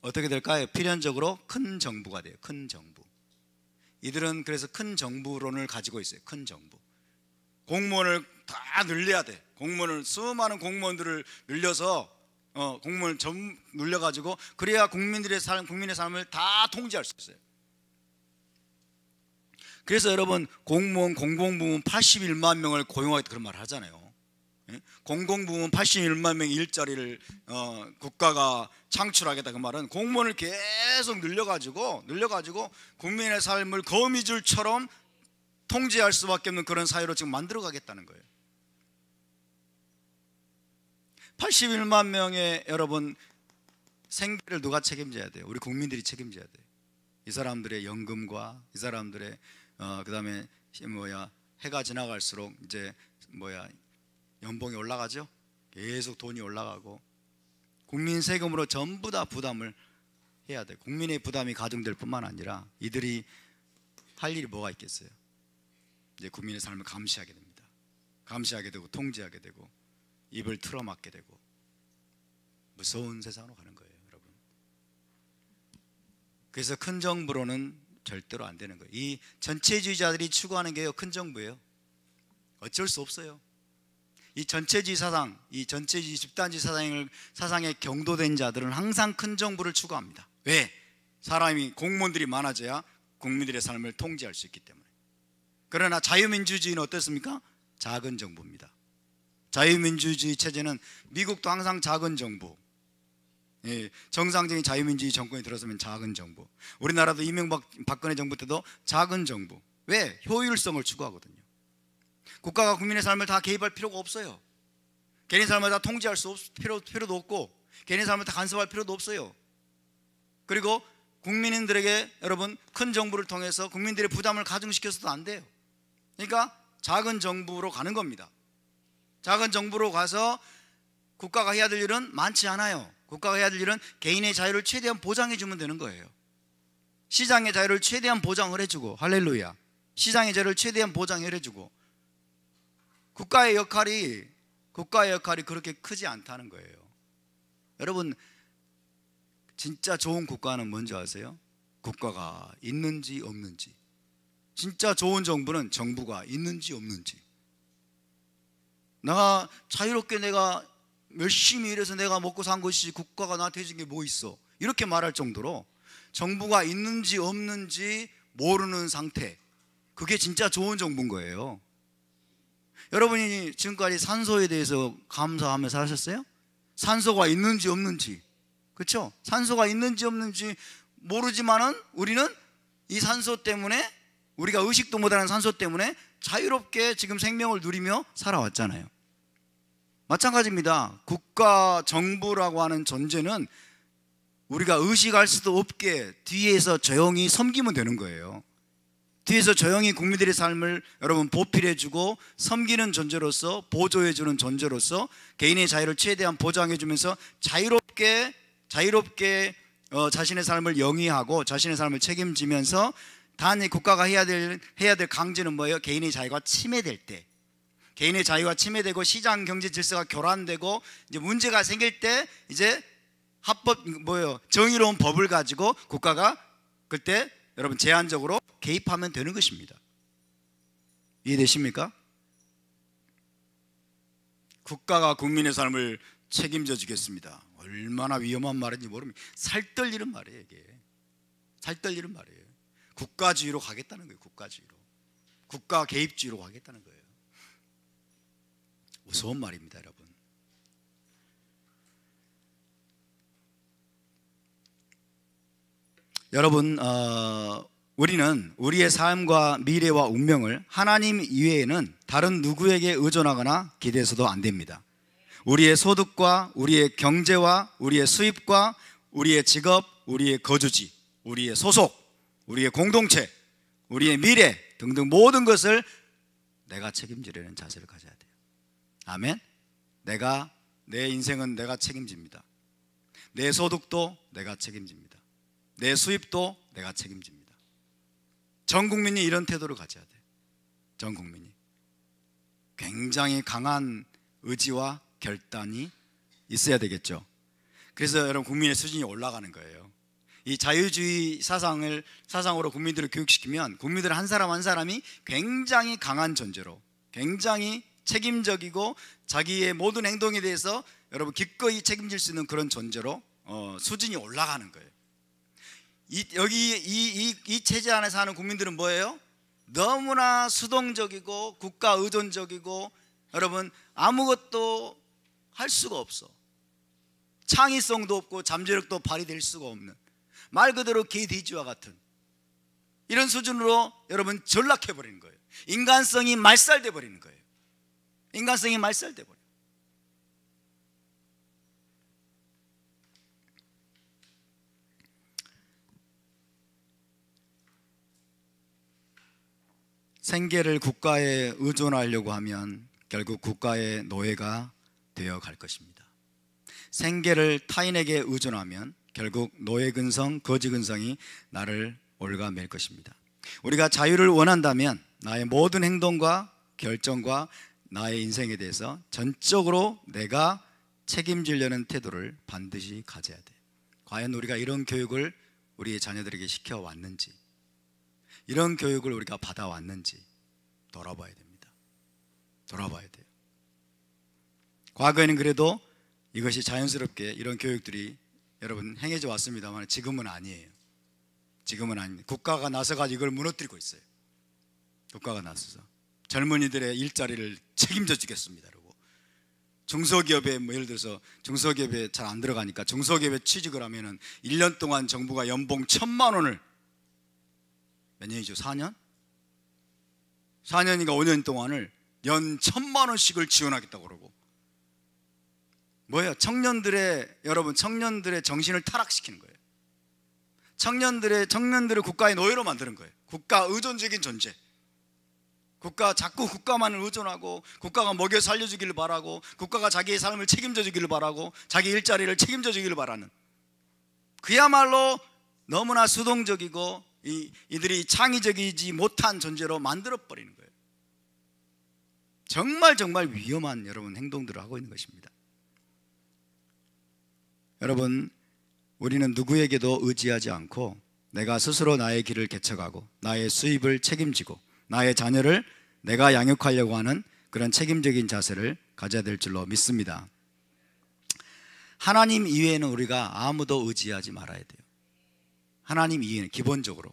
S1: 어떻게 될까요? 필연적으로 큰 정부가 돼요. 큰 정부. 이들은 그래서 큰 정부론을 가지고 있어요. 큰 정부. 공무원을 다 늘려야 돼. 수많은 공무원들을 늘려서 공무원을 늘려가지고 그래야 국민의 삶을 다 통제할 수 있어요. 그래서 여러분, 공무원, 공공부문 81만 명을 고용하겠다 그런 말 하잖아요. 공공부문 81만 명의 일자리를 국가가 창출하겠다 그 말은 공무원을 계속 늘려가지고 국민의 삶을 거미줄처럼 통제할 수밖에 없는 그런 사회로 지금 만들어가겠다는 거예요. 81만 명의 여러분 생계를 누가 책임져야 돼요? 우리 국민들이 책임져야 돼요. 이 사람들의 연금과 이 사람들의 그다음에 해가 지나갈수록 이제 연봉이 올라가죠. 계속 돈이 올라가고 국민 세금으로 전부 다 부담을 해야 돼. 국민의 부담이 가중될 뿐만 아니라 이들이 할 일이 뭐가 있겠어요? 이제 국민의 삶을 감시하게 됩니다. 감시하게 되고 통제하게 되고 입을 틀어막게 되고 무서운 세상으로 가는 거예요, 여러분. 그래서 큰 정부로는 절대로 안 되는 거예요. 이 전체주의자들이 추구하는 게 큰 정부예요. 어쩔 수 없어요. 이 전체주의 사상, 이 전체주의 집단주의 사상에 경도된 자들은 항상 큰 정부를 추구합니다. 왜? 사람이 공무원들이 많아져야 국민들의 삶을 통제할 수 있기 때문에. 그러나 자유민주주의는 어떻습니까? 작은 정부입니다. 자유민주주의 체제는 미국도 항상 작은 정부, 정상적인 자유민주주의 정권이 들어서면 작은 정부, 우리나라도 이명박 박근혜 정부 때도 작은 정부. 왜? 효율성을 추구하거든요. 국가가 국민의 삶을 다 개입할 필요가 없어요. 개인의 삶을 다 통제할 필요도 없고 개인의 삶을 다 간섭할 필요도 없어요. 그리고 국민들에게 여러분 큰 정부를 통해서 국민들의 부담을 가중시켜서도 안 돼요. 그러니까 작은 정부로 가는 겁니다. 작은 정부로 가서 국가가 해야 될 일은 많지 않아요. 국가가 해야 될 일은 개인의 자유를 최대한 보장해 주면 되는 거예요. 시장의 자유를 최대한 보장을 해주고, 할렐루야, 시장의 자유를 최대한 보장해 주고, 국가의 역할이 그렇게 크지 않다는 거예요. 여러분, 진짜 좋은 국가는 뭔지 아세요? 국가가 있는지 없는지. 진짜 좋은 정부는 정부가 있는지 없는지. 내가 자유롭게 내가 열심히 일해서 내가 먹고 산 것이 국가가 나한테 해준 게 뭐 있어, 이렇게 말할 정도로 정부가 있는지 없는지 모르는 상태, 그게 진짜 좋은 정부인 거예요. 여러분이 지금까지 산소에 대해서 감사하면서 하셨어요? 산소가 있는지 없는지, 그렇죠? 산소가 있는지 없는지 모르지만은 우리는 이 산소 때문에, 우리가 의식도 못하는 산소 때문에 자유롭게 지금 생명을 누리며 살아왔잖아요. 마찬가지입니다. 국가, 정부라고 하는 존재는 우리가 의식할 수도 없게 뒤에서 조용히 섬기면 되는 거예요. 뒤에서 조용히 국민들의 삶을 여러분 보필해주고 섬기는 존재로서, 보조해주는 존재로서 개인의 자유를 최대한 보장해주면서 자유롭게 자신의 삶을 영위하고 자신의 삶을 책임지면서, 단 국가가 해야 될 강제는 뭐예요? 개인의 자유가 침해될 때, 개인의 자유가 침해되고 시장 경제 질서가 교란되고 이제 문제가 생길 때 이제 정의로운 법을 가지고 국가가 그때 여러분 제한적으로 개입하면 되는 것입니다. 이해되십니까? 국가가 국민의 삶을 책임져 주겠습니다. 얼마나 위험한 말인지 모릅니다. 살떨리는 말이에요. 이게 살떨리는 말이에요. 국가주의로 가겠다는 거예요. 국가주의로, 국가 개입주의로 가겠다는 거예요. 무서운 말입니다, 여러분. 여러분, 우리는 우리의 삶과 미래와 운명을 하나님 이외에는 다른 누구에게 의존하거나 기대해서도 안 됩니다. 우리의 소득과 우리의 경제와 우리의 수입과 우리의 직업, 우리의 거주지, 우리의 소속, 우리의 공동체, 우리의 미래 등등 모든 것을 내가 책임지려는 자세를 가져야 돼요. 아멘. 내 인생은 내가 책임집니다. 내 소득도 내가 책임집니다. 내 수입도 내가 책임집니다. 전 국민이 이런 태도를 가져야 돼요. 전 국민이 굉장히 강한 의지와 결단이 있어야 되겠죠. 그래서 여러분 국민의 수준이 올라가는 거예요. 이 자유주의 사상으로 국민들을 교육시키면 국민들 한 사람 한 사람이 굉장히 강한 존재로, 굉장히 책임적이고 자기의 모든 행동에 대해서 여러분 기꺼이 책임질 수 있는 그런 존재로 수준이 올라가는 거예요. 이 체제 안에서 하는 국민들은 뭐예요? 너무나 수동적이고 국가 의존적이고 여러분 아무것도 할 수가 없어. 창의성도 없고 잠재력도 발휘될 수가 없는, 말 그대로 개돼지와 같은 이런 수준으로 여러분 전락해 버리는 거예요. 인간성이 말살돼 버리는 거예요. 인간성이 말살돼 버려요. 생계를 국가에 의존하려고 하면 결국 국가의 노예가 되어 갈 것입니다. 생계를 타인에게 의존하면 결국 노예 근성, 거지 근성이 나를 올가맬 것입니다. 우리가 자유를 원한다면 나의 모든 행동과 결정과 나의 인생에 대해서 전적으로 내가 책임지려는 태도를 반드시 가져야 돼. 과연 우리가 이런 교육을 우리의 자녀들에게 시켜왔는지, 이런 교육을 우리가 받아왔는지 돌아봐야 됩니다. 돌아봐야 돼요. 과거에는 그래도 이것이 자연스럽게 이런 교육들이 여러분 행해져 왔습니다만 지금은 아니에요. 지금은 아닙니다. 국가가 나서가지고 이걸 무너뜨리고 있어요. 국가가 나서서 젊은이들의 일자리를 책임져 주겠습니다. 그리고 중소기업에 예를 들어서 중소기업에 잘 안 들어가니까 중소기업에 취직을 하면은 1년 동안 정부가 연봉 1,000만 원을 몇 년이죠? 4년? 4년인가 5년 동안을 연 1,000만 원씩을 지원하겠다고 그러고, 뭐예요? 여러분 청년들의 정신을 타락시키는 거예요. 청년들을 국가의 노예로 만드는 거예요. 국가 의존적인 존재. 자꾸 국가만을 의존하고, 국가가 먹여 살려주기를 바라고, 국가가 자기의 삶을 책임져 주기를 바라고, 자기 일자리를 책임져 주기를 바라는, 그야말로 너무나 수동적이고 이들이 창의적이지 못한 존재로 만들어버리는 거예요. 정말 위험한 여러분 행동들을 하고 있는 것입니다. 여러분, 우리는 누구에게도 의지하지 않고 내가 스스로 나의 길을 개척하고 나의 수입을 책임지고 나의 자녀를 내가 양육하려고 하는 그런 책임적인 자세를 가져야 될 줄로 믿습니다. 하나님 이외에는 우리가 아무도 의지하지 말아야 돼요. 하나님 이외에는 기본적으로.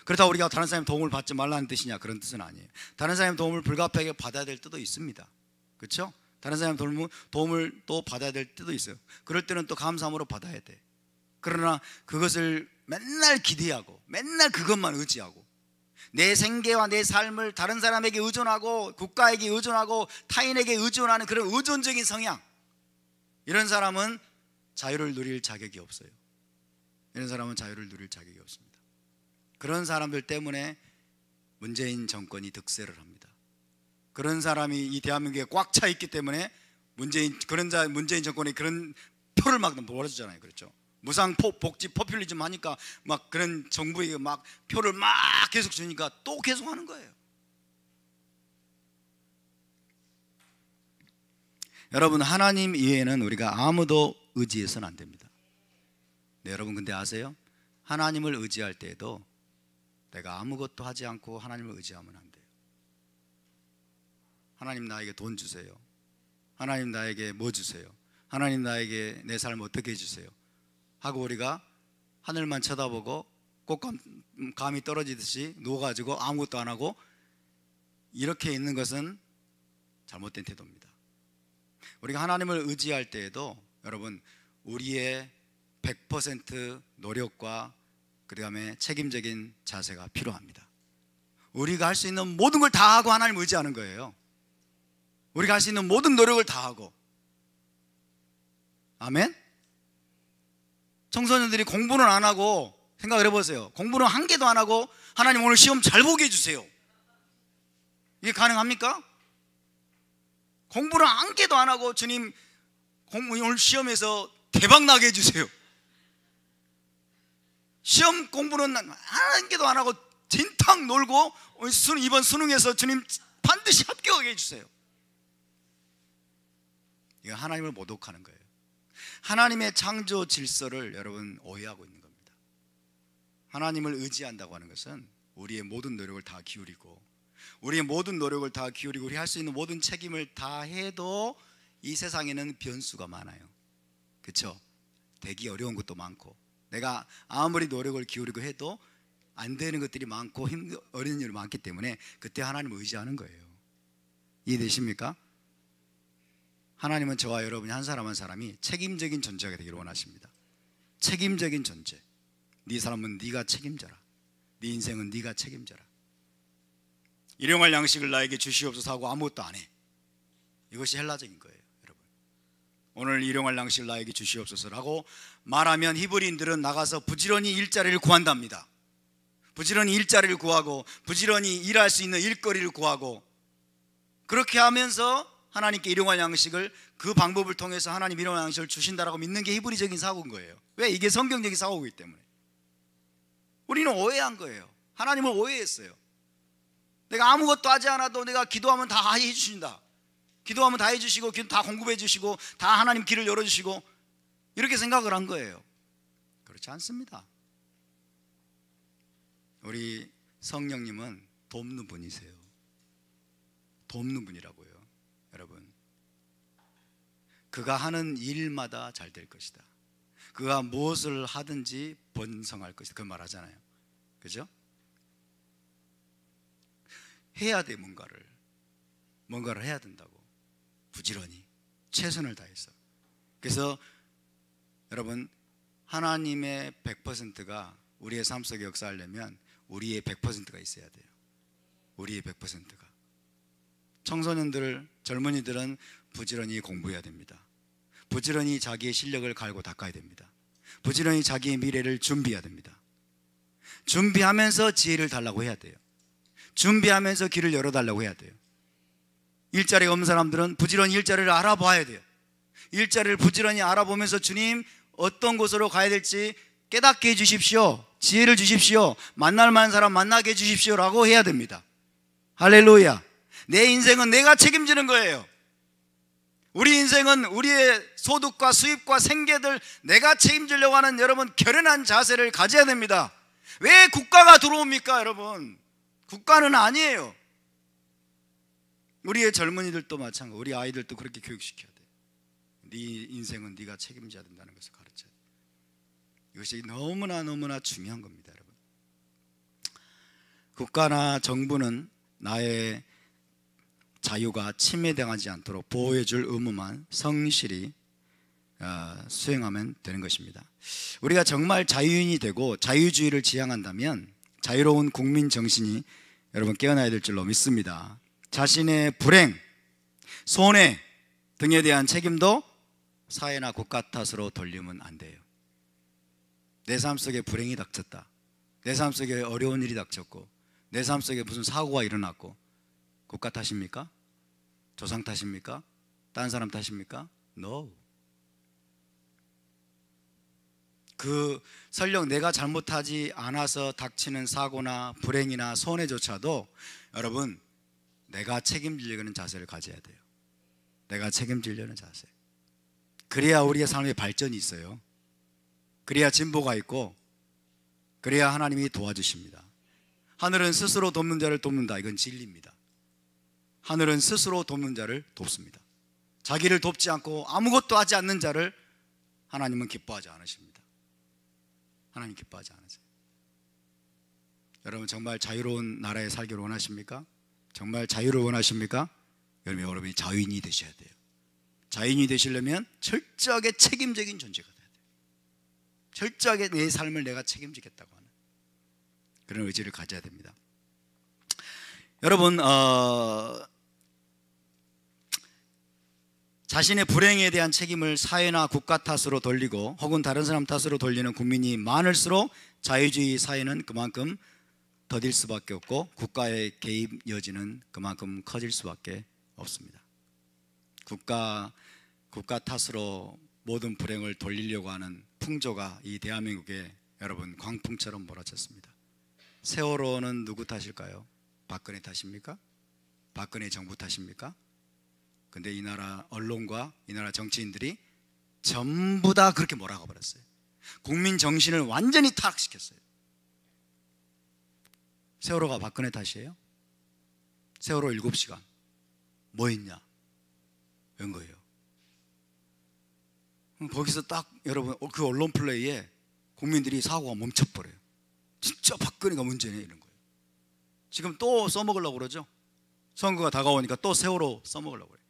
S1: 그렇다고 우리가 다른 사람의 도움을 받지 말라는 뜻이냐, 그런 뜻은 아니에요. 다른 사람의 도움을 불가피하게 받아야 될 때도 있습니다. 그렇죠? 다른 사람의 도움을 또 받아야 될 때도 있어요. 그럴 때는 또 감사함으로 받아야 돼. 그러나 그것을 맨날 기대하고 맨날 그것만 의지하고 내 생계와 내 삶을 다른 사람에게 의존하고 국가에게 의존하고 타인에게 의존하는 그런 의존적인 성향, 이런 사람은 자유를 누릴 자격이 없어요. 이런 사람은 자유를 누릴 자격이 없습니다. 그런 사람들 때문에 문재인 정권이 득세를 합니다. 그런 사람이 이 대한민국에 꽉 차 있기 때문에 문재인 정권이 그런 표를 막 몰아주잖아요. 그렇죠? 무상복지 포퓰리즘 하니까 막 그런 정부에게 막 표를 막 계속 주니까 또 계속 하는 거예요. 여러분, 하나님 이외에는 우리가 아무도 의지해서는 안 됩니다. 네, 여러분, 근데 아세요? 하나님을 의지할 때에도 내가 아무것도 하지 않고 하나님을 의지하면 안 돼요. 하나님 나에게 돈 주세요. 하나님 나에게 뭐 주세요. 하나님 나에게 내 삶 어떻게 해주세요 하고 우리가 하늘만 쳐다보고 꽃감이 떨어지듯이 누워가지고 아무것도 안 하고 이렇게 있는 것은 잘못된 태도입니다. 우리가 하나님을 의지할 때에도 여러분, 우리의 100% 노력과 그 다음에 책임적인 자세가 필요합니다. 우리가 할 수 있는 모든 걸 다 하고 하나님을 의지하는 거예요. 우리가 할 수 있는 모든 노력을 다 하고. 아멘? 청소년들이 공부는 안 하고, 생각을 해보세요. 공부는 한 개도 안 하고 하나님 오늘 시험 잘 보게 해주세요, 이게 가능합니까? 공부를 한 개도 안 하고 주님 오늘 시험에서 대박 나게 해주세요. 시험 공부는 한 개도 안 하고 진탕 놀고 이번 수능에서 주님 반드시 합격하게 해주세요. 이거 하나님을 모독하는 거예요. 하나님의 창조 질서를 여러분 오해하고 있는 겁니다. 하나님을 의지한다고 하는 것은 우리의 모든 노력을 다 기울이고 우리 할 수 있는 모든 책임을 다 해도 이 세상에는 변수가 많아요. 그렇죠? 되기 어려운 것도 많고 내가 아무리 노력을 기울이고 해도 안 되는 것들이 많고 어려운 일이 많기 때문에 그때 하나님을 의지하는 거예요. 이해되십니까? 하나님은 저와 여러분이 한 사람 한 사람이 책임적인 존재가 되기를 원하십니다. 책임적인 존재. 네 삶은 네가 책임져라. 네 인생은 네가 책임져라. 일용할 양식을 나에게 주시옵소서 하고 아무것도 안 해. 이것이 헬라적인 거예요, 여러분. 오늘 일용할 양식을 나에게 주시옵소서라고 말하면 히브리인들은 나가서 부지런히 일자리를 구한답니다. 부지런히 일자리를 구하고 부지런히 일할 수 있는 일거리를 구하고 그렇게 하면서 하나님께 일용할 양식을, 그 방법을 통해서 하나님 일용할 양식을 주신다라고 믿는 게 히브리적인 사고인 거예요. 왜? 이게 성경적인 사고이기 때문에. 우리는 오해한 거예요. 하나님을 오해했어요. 내가 아무것도 하지 않아도 내가 기도하면 다 해주신다, 기도하면 다 해주시고 다 공급해 주시고 다 하나님 길을 열어주시고, 이렇게 생각을 한 거예요. 그렇지 않습니다. 우리 성령님은 돕는 분이세요. 돕는 분이라고요. 여러분, 그가 하는 일마다 잘 될 것이다. 그가 무엇을 하든지 번성할 것이다, 그 말하잖아요. 그죠? 해야 돼. 뭔가를 해야 된다고, 부지런히 최선을 다해서. 그래서 여러분, 하나님의 100%가 우리의 삶 속에 역사하려면 우리의 100%가 있어야 돼요. 우리의 100%가. 청소년들, 젊은이들은 부지런히 공부해야 됩니다. 부지런히 자기의 실력을 갈고 닦아야 됩니다. 부지런히 자기의 미래를 준비해야 됩니다. 준비하면서 지혜를 달라고 해야 돼요. 준비하면서 길을 열어달라고 해야 돼요. 일자리가 없는 사람들은 부지런히 일자리를 알아봐야 돼요. 일자리를 부지런히 알아보면서 주님, 어떤 곳으로 가야 될지 깨닫게 해주십시오, 지혜를 주십시오, 만날 만한 사람 만나게 해주십시오 라고 해야 됩니다. 할렐루야. 내 인생은 내가 책임지는 거예요. 우리 인생은 우리의 소득과 수입과 생계들 내가 책임지려고 하는, 여러분, 결연한 자세를 가져야 됩니다. 왜 국가가 들어옵니까? 여러분, 국가는 아니에요. 우리의 젊은이들도 마찬가지고 우리 아이들도 그렇게 교육시켜야 돼요. 네 인생은 네가 책임져야 된다는 것을 가르쳐야 돼요. 이것이 너무나 중요한 겁니다. 여러분, 국가나 정부는 나의 자유가 침해당하지 않도록 보호해줄 의무만 성실히 수행하면 되는 것입니다. 우리가 정말 자유인이 되고 자유주의를 지향한다면 자유로운 국민 정신이 여러분 깨어나야 될 줄로 믿습니다. 자신의 불행, 손해 등에 대한 책임도 사회나 국가 탓으로 돌리면 안 돼요. 내 삶 속에 불행이 닥쳤다, 내 삶 속에 어려운 일이 닥쳤고, 내 삶 속에 무슨 사고가 일어났고, 국가 탓입니까? 조상 탓입니까? 다른 사람 탓입니까? No. 설령 내가 잘못하지 않아서 닥치는 사고나 불행이나 손해조차도 여러분, 내가 책임지려는 자세를 가져야 돼요. 내가 책임지려는 자세. 그래야 우리의 삶에 발전이 있어요. 그래야 진보가 있고, 그래야 하나님이 도와주십니다. 하늘은 스스로 돕는 자를 돕는다, 이건 진리입니다. 하늘은 스스로 돕는 자를 돕습니다. 자기를 돕지 않고 아무것도 하지 않는 자를 하나님은 기뻐하지 않으십니다. 하나님 기뻐하지 않으세요. 여러분, 정말 자유로운 나라에 살기를 원하십니까? 정말 자유를 원하십니까? 여러분이 자유인이 되셔야 돼요. 자유인이 되시려면 철저하게 책임적인 존재가 돼야 돼요. 철저하게 내 삶을 내가 책임지겠다고 하는 그런 의지를 가져야 됩니다. 여러분, 자신의 불행에 대한 책임을 사회나 국가 탓으로 돌리고 혹은 다른 사람 탓으로 돌리는 국민이 많을수록 자유주의 사회는 그만큼 더딜 수밖에 없고, 국가의 개입 여지는 그만큼 커질 수밖에 없습니다. 국가 탓으로 모든 불행을 돌리려고 하는 풍조가 이 대한민국에 여러분 광풍처럼 몰아쳤습니다. 세월호는 누구 탓일까요? 박근혜 탓입니까? 박근혜 정부 탓입니까? 근데 이 나라 언론과 이 나라 정치인들이 전부 다 그렇게 몰아가 버렸어요. 국민 정신을 완전히 타락시켰어요. 세월호가 박근혜 탓이에요? 세월호 7시간 뭐 했냐? 웬 거예요? 거기서 딱 여러분 그 언론 플레이에 국민들이 사고가 멈춰버려요. 진짜 박근혜가 문제네, 이런 거예요. 지금 또 써먹으려고 그러죠. 선거가 다가오니까 또 세월호 써먹으려고 그래요.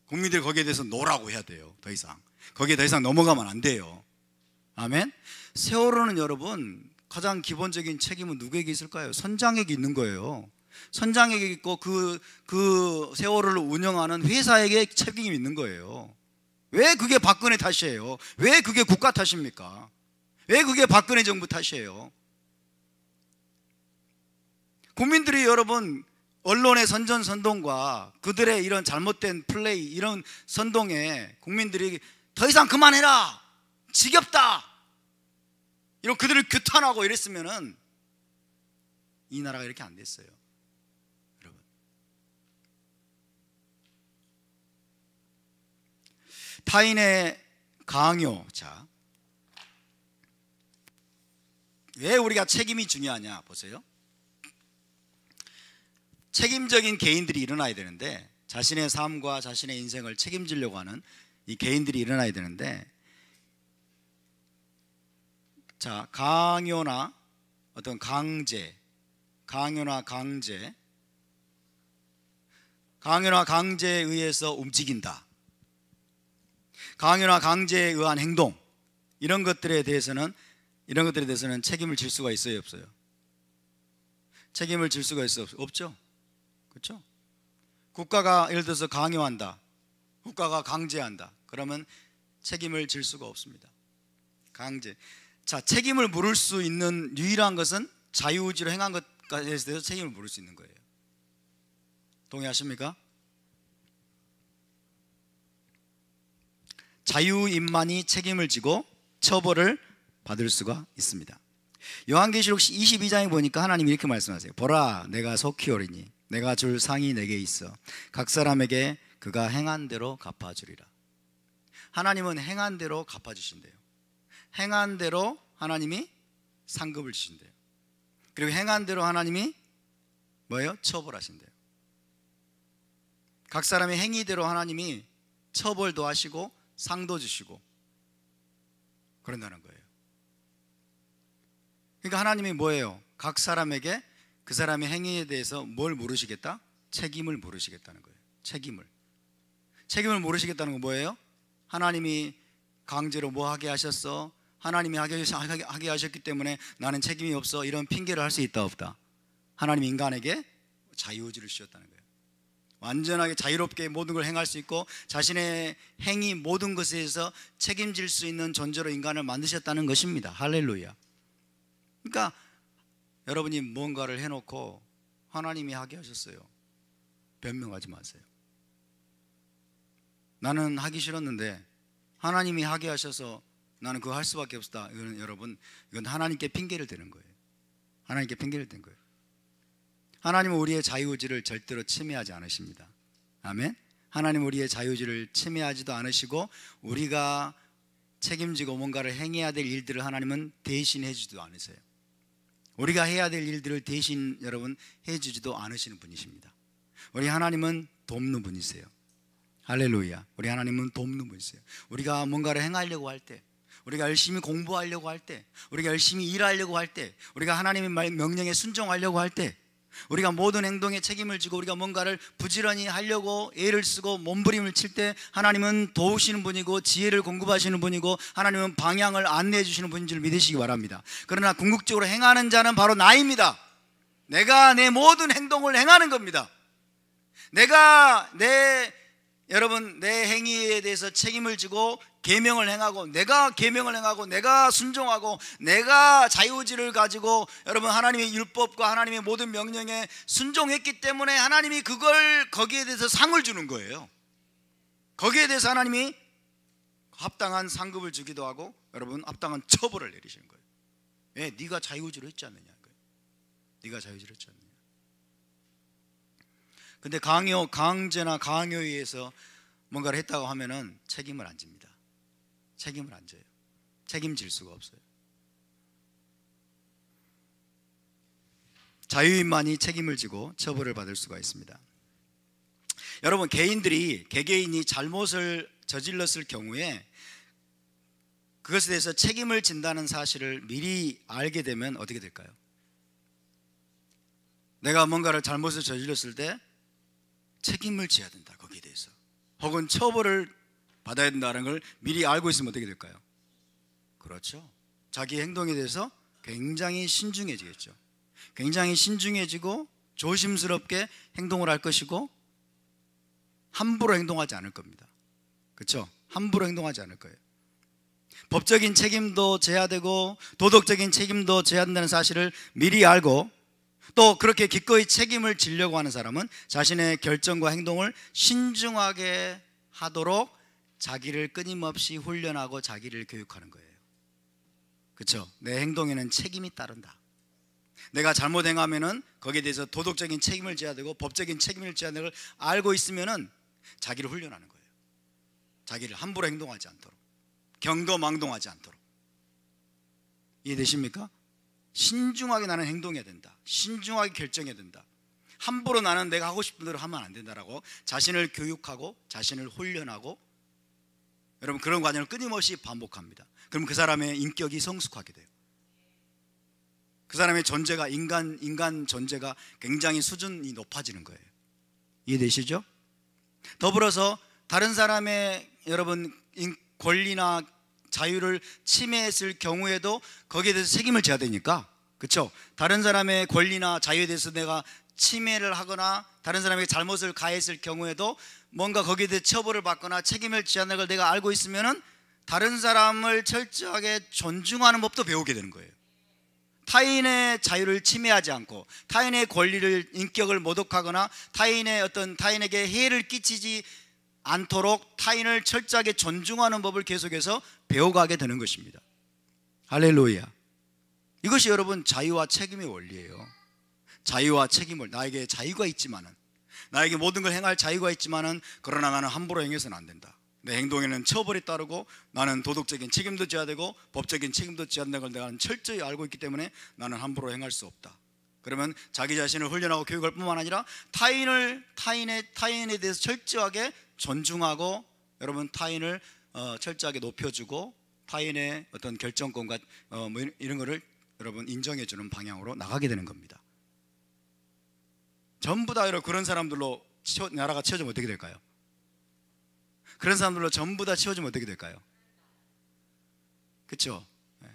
S1: 국민들이 거기에 대해서 노라고 해야 돼요. 더 이상 거기에 더 이상 넘어가면 안 돼요. 아멘. 세월호는 여러분 가장 기본적인 책임은 누구에게 있을까요? 선장에게 있는 거예요. 선장에게 있고 그 세월호를 운영하는 회사에게 책임이 있는 거예요. 왜 그게 박근혜 탓이에요? 왜 그게 국가 탓입니까? 왜 그게 박근혜 정부 탓이에요? 국민들이 여러분 언론의 선전선동과 그들의 이런 잘못된 플레이, 이런 선동에 국민들이 더 이상 그만해라, 지겹다, 이런 그들을 규탄하고 이랬으면은 이 나라가 이렇게 안 됐어요. 여러분, 타인의 강요. 자, 왜 우리가 책임이 중요하냐 보세요. 책임적인 개인들이 일어나야 되는데, 자신의 삶과 자신의 인생을 책임지려고 하는 이 개인들이 일어나야 되는데, 자, 강요나 어떤 강제에 의해서 움직인다, 강요나 강제에 의한 행동, 이런 것들에 대해서는 책임을 질 수가 있어요, 없어요? 책임을 질 수가 있어, 없죠? 그렇죠? 국가가 예를 들어서 강요한다, 국가가 강제한다, 그러면 책임을 질 수가 없습니다. 강제. 자, 책임을 물을 수 있는 유일한 것은 자유의지로 행한 것에 대해서 책임을 물을 수 있는 거예요. 동의하십니까? 자유인만이 책임을 지고 처벌을 받을 수가 있습니다. 요한계시록 22장에 보니까 하나님이 이렇게 말씀하세요. 보라, 내가 속히 오리니 내가 줄 상이 내게 있어 각 사람에게 그가 행한 대로 갚아주리라. 하나님은 행한 대로 갚아주신대요. 행한 대로 하나님이 상급을 주신대요. 그리고 행한 대로 하나님이 뭐예요? 처벌하신대요. 각 사람의 행위대로 하나님이 처벌도 하시고 상도 주시고 그런다는 거예요. 그러니까 하나님이 뭐예요? 각 사람에게 그 사람의 행위에 대해서 뭘 물으시겠다? 책임을 물으시겠다는 거예요. 책임을 물으시겠다는 건 뭐예요? 하나님이 강제로 뭐 하게 하셨어? 하나님이 하게 하셨기 때문에 나는 책임이 없어, 이런 핑계를 할 수 있다, 없다? 하나님 인간에게 자유의지를 주셨다는 거예요. 완전하게 자유롭게 모든 걸 행할 수 있고 자신의 행위 모든 것에 대해서 책임질 수 있는 존재로 인간을 만드셨다는 것입니다. 할렐루야. 그러니까 여러분이 뭔가를 해놓고 하나님이 하게 하셨어요, 변명하지 마세요. 나는 하기 싫었는데 하나님이 하게 하셔서 나는 그거 할 수밖에 없다. 이건 하나님께 핑계를 대는 거예요. 하나님께 핑계를 댄 거예요. 하나님은 우리의 자유의지를 절대로 침해하지 않으십니다. 아멘. 하나님은 우리의 자유의지를 침해하지도 않으시고 우리가 책임지고 뭔가를 행해야 될 일들을 하나님은 대신해 주지도 않으세요. 우리가 해야 될 일들을 대신 여러분 해주지도 않으시는 분이십니다. 우리 하나님은 돕는 분이세요. 할렐루야. 우리 하나님은 돕는 분이세요. 우리가 뭔가를 행하려고 할 때, 우리가 열심히 공부하려고 할 때, 우리가 열심히 일하려고 할 때, 우리가 하나님의 명령에 순종하려고 할 때, 우리가 모든 행동에 책임을 지고 우리가 뭔가를 부지런히 하려고 애를 쓰고 몸부림을 칠 때 하나님은 도우시는 분이고 지혜를 공급하시는 분이고 하나님은 방향을 안내해 주시는 분인 줄 믿으시기 바랍니다. 그러나 궁극적으로 행하는 자는 바로 나입니다. 내가 내 모든 행동을 행하는 겁니다. 내가 내 행위에 대해서 책임을 지고 계명을 행하고, 내가 계명을 행하고, 내가 순종하고, 내가 자유의지를 가지고 여러분 하나님의 율법과 하나님의 모든 명령에 순종했기 때문에 하나님이 거기에 대해서 상을 주는 거예요. 거기에 대해서 하나님이 합당한 상급을 주기도 하고 여러분 합당한 처벌을 내리시는 거예요. 왜? 네가 자유의지로 했지 않느냐. 네가 자유의지로 했지 않느냐. 근데 강제나 강요에 의해서 뭔가를 했다고 하면은 책임을 안 집니다. 책임을 안 져요. 책임질 수가 없어요. 자유인만이 책임을 지고 처벌을 받을 수가 있습니다. 여러분, 개개인이 잘못을 저질렀을 경우에 그것에 대해서 책임을 진다는 사실을 미리 알게 되면 어떻게 될까요? 내가 뭔가를 잘못을 저질렀을 때 책임을 져야 된다, 거기에 대해서. 혹은 처벌을 받아야 된다는 걸 미리 알고 있으면 어떻게 될까요? 그렇죠. 자기 행동에 대해서 굉장히 신중해지겠죠. 굉장히 신중해지고 조심스럽게 행동을 할 것이고 함부로 행동하지 않을 겁니다. 그렇죠? 함부로 행동하지 않을 거예요. 법적인 책임도 져야 되고 도덕적인 책임도 져야 한다는 사실을 미리 알고 또 그렇게 기꺼이 책임을 지려고 하는 사람은 자신의 결정과 행동을 신중하게 하도록 자기를 끊임없이 훈련하고 자기를 교육하는 거예요. 그렇죠? 내 행동에는 책임이 따른다. 내가 잘못 행하면은 거기에 대해서 도덕적인 책임을 져야 되고 법적인 책임을 져야 되는 걸 알고 있으면은 자기를 훈련하는 거예요. 자기를 함부로 행동하지 않도록, 경거망동하지 않도록. 이해되십니까? 신중하게 나는 행동해야 된다. 신중하게 결정해야 된다. 함부로 나는 내가 하고 싶은 대로 하면 안 된다라고 자신을 교육하고 자신을 훈련하고, 여러분 그런 과정을 끊임없이 반복합니다. 그럼 그 사람의 인격이 성숙하게 돼요. 그 사람의 존재가 인간 존재가 굉장히 수준이 높아지는 거예요. 이해되시죠? 더불어서 다른 사람의 여러분 권리나 자유를 침해했을 경우에도 거기에 대해서 책임을 져야 되니까, 그렇죠? 다른 사람의 권리나 자유에 대해서 내가 침해를 하거나 다른 사람에게 잘못을 가했을 경우에도 뭔가 거기에 대해 처벌을 받거나 책임을 져야 하는 걸 내가 알고 있으면은 다른 사람을 철저하게 존중하는 법도 배우게 되는 거예요. 타인의 자유를 침해하지 않고 타인의 권리를, 인격을 모독하거나 타인에게 해를 끼치지 않도록 타인을 철저하게 존중하는 법을 계속해서 배워가게 되는 것입니다. 할렐루야. 이것이 여러분 자유와 책임의 원리예요. 자유와 책임을, 나에게 자유가 있지만은, 나에게 모든 걸 행할 자유가 있지만은, 그러나 나는 함부로 행해서는 안 된다. 내 행동에는 처벌이 따르고 나는 도덕적인 책임도 져야 되고 법적인 책임도 져야 한다는 걸 내가 철저히 알고 있기 때문에 나는 함부로 행할 수 없다. 그러면 자기 자신을 훈련하고 교육할 뿐만 아니라 타인에 대해서 철저하게 존중하고, 여러분 타인을 철저하게 높여주고 타인의 어떤 결정권과 뭐 이런 거를 여러분 인정해주는 방향으로 나가게 되는 겁니다. 전부 다 여러분 그런 사람들로 나라가 채워지면 어떻게 될까요? 그런 사람들로 전부 다 채워지면 어떻게 될까요? 그렇죠? 네.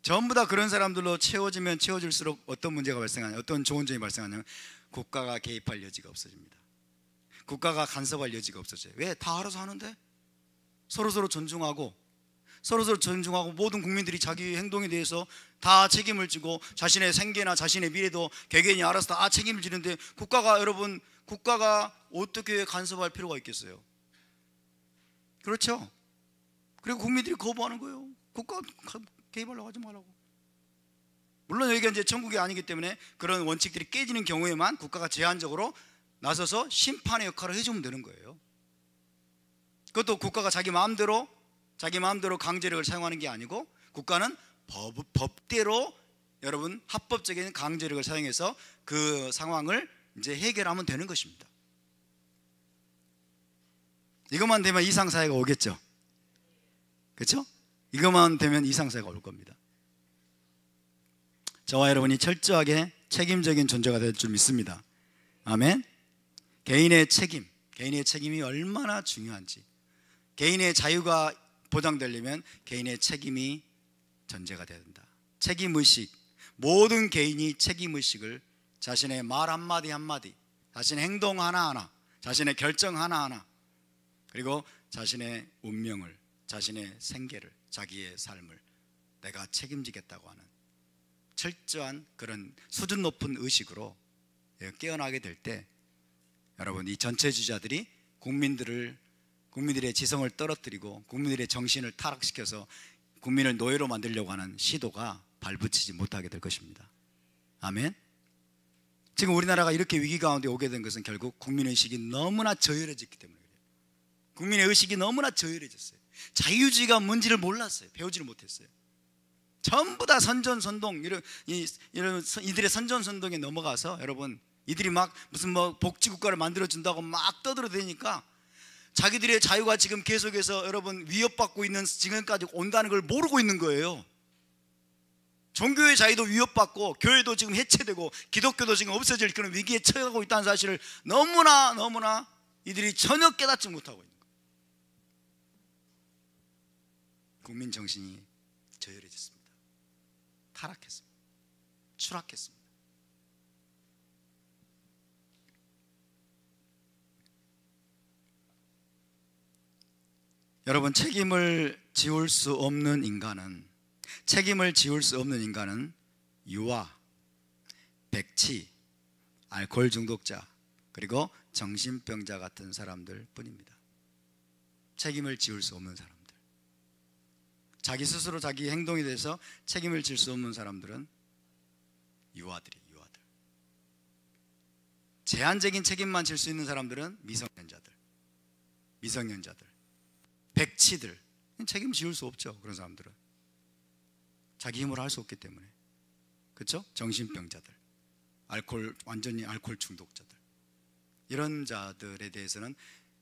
S1: 전부 다 그런 사람들로 채워지면 채워질수록 어떤 문제가 발생하냐, 어떤 좋은 점이 발생하냐면 국가가 개입할 여지가 없어집니다. 국가가 간섭할 여지가 없어져요. 왜? 다 알아서 하는데? 서로서로 존중하고 모든 국민들이 자기 행동에 대해서 다 책임을 지고 자신의 생계나 자신의 미래도 개개인이 알아서 다 책임을 지는데 국가가 어떻게 간섭할 필요가 있겠어요? 그렇죠? 그리고 국민들이 거부하는 거예요. 국가 개입하려고 하지 말라고. 물론 여기가 이제 천국이 아니기 때문에 그런 원칙들이 깨지는 경우에만 국가가 제한적으로 나서서 심판의 역할을 해주면 되는 거예요. 그것도 국가가 자기 마음대로 강제력을 사용하는 게 아니고, 국가는 법대로 여러분 합법적인 강제력을 사용해서 그 상황을 이제 해결하면 되는 것입니다. 이것만 되면 이상사회가 오겠죠. 그렇죠? 이것만 되면 이상사회가 올 겁니다. 저와 여러분이 철저하게 책임적인 존재가 될 줄 믿습니다. 아멘. 개인의 책임이 얼마나 중요한지, 개인의 자유가 보장되려면 개인의 책임이 전제가 되어야 된다. 책임의식, 모든 개인이 책임의식을 자신의 말 한마디 한마디, 자신의 행동 하나하나, 자신의 결정 하나하나, 그리고 자신의 운명을, 자신의 생계를, 자기의 삶을 내가 책임지겠다고 하는 철저한 그런 수준 높은 의식으로 깨어나게 될 때, 여러분 이 전체주의자들이 국민들의 지성을 떨어뜨리고 국민들의 정신을 타락시켜서 국민을 노예로 만들려고 하는 시도가 발붙이지 못하게 될 것입니다. 아멘. 지금 우리나라가 이렇게 위기 가운데 오게 된 것은 결국 국민의식이 너무나 저열해졌기 때문에 그래요. 국민의 의식이 너무나 저열해졌어요. 자유주의가 뭔지를 몰랐어요. 배우지를 못했어요. 전부 다 선전선동, 이들의 선전선동에 넘어가서, 여러분 이들이 막 무슨 복지국가를 만들어준다고 막 떠들어대니까 자기들의 자유가 지금 계속해서 여러분 위협받고 있는 지금까지 온다는 걸 모르고 있는 거예요. 종교의 자유도 위협받고 교회도 지금 해체되고 기독교도 지금 없어질 그런 위기에 처해가고 있다는 사실을 너무나 이들이 전혀 깨닫지 못하고 있는 거예요. 국민 정신이 저열해졌습니다. 타락했습니다. 추락했습니다. 여러분 책임을 지울 수 없는 인간은 유아, 백치, 알코올 중독자, 그리고 정신병자 같은 사람들 뿐입니다. 책임을 지울 수 없는 사람들, 자기 스스로 자기 행동에 대해서 책임을 질 수 없는 사람들은 유아들이 유아들. 제한적인 책임만 질 수 있는 사람들은 미성년자들, 백치들. 책임 지울 수 없죠. 그런 사람들은 자기 힘으로 할 수 없기 때문에. 그렇죠? 정신병자들, 완전히 알코올 중독자들, 이런 자들에 대해서는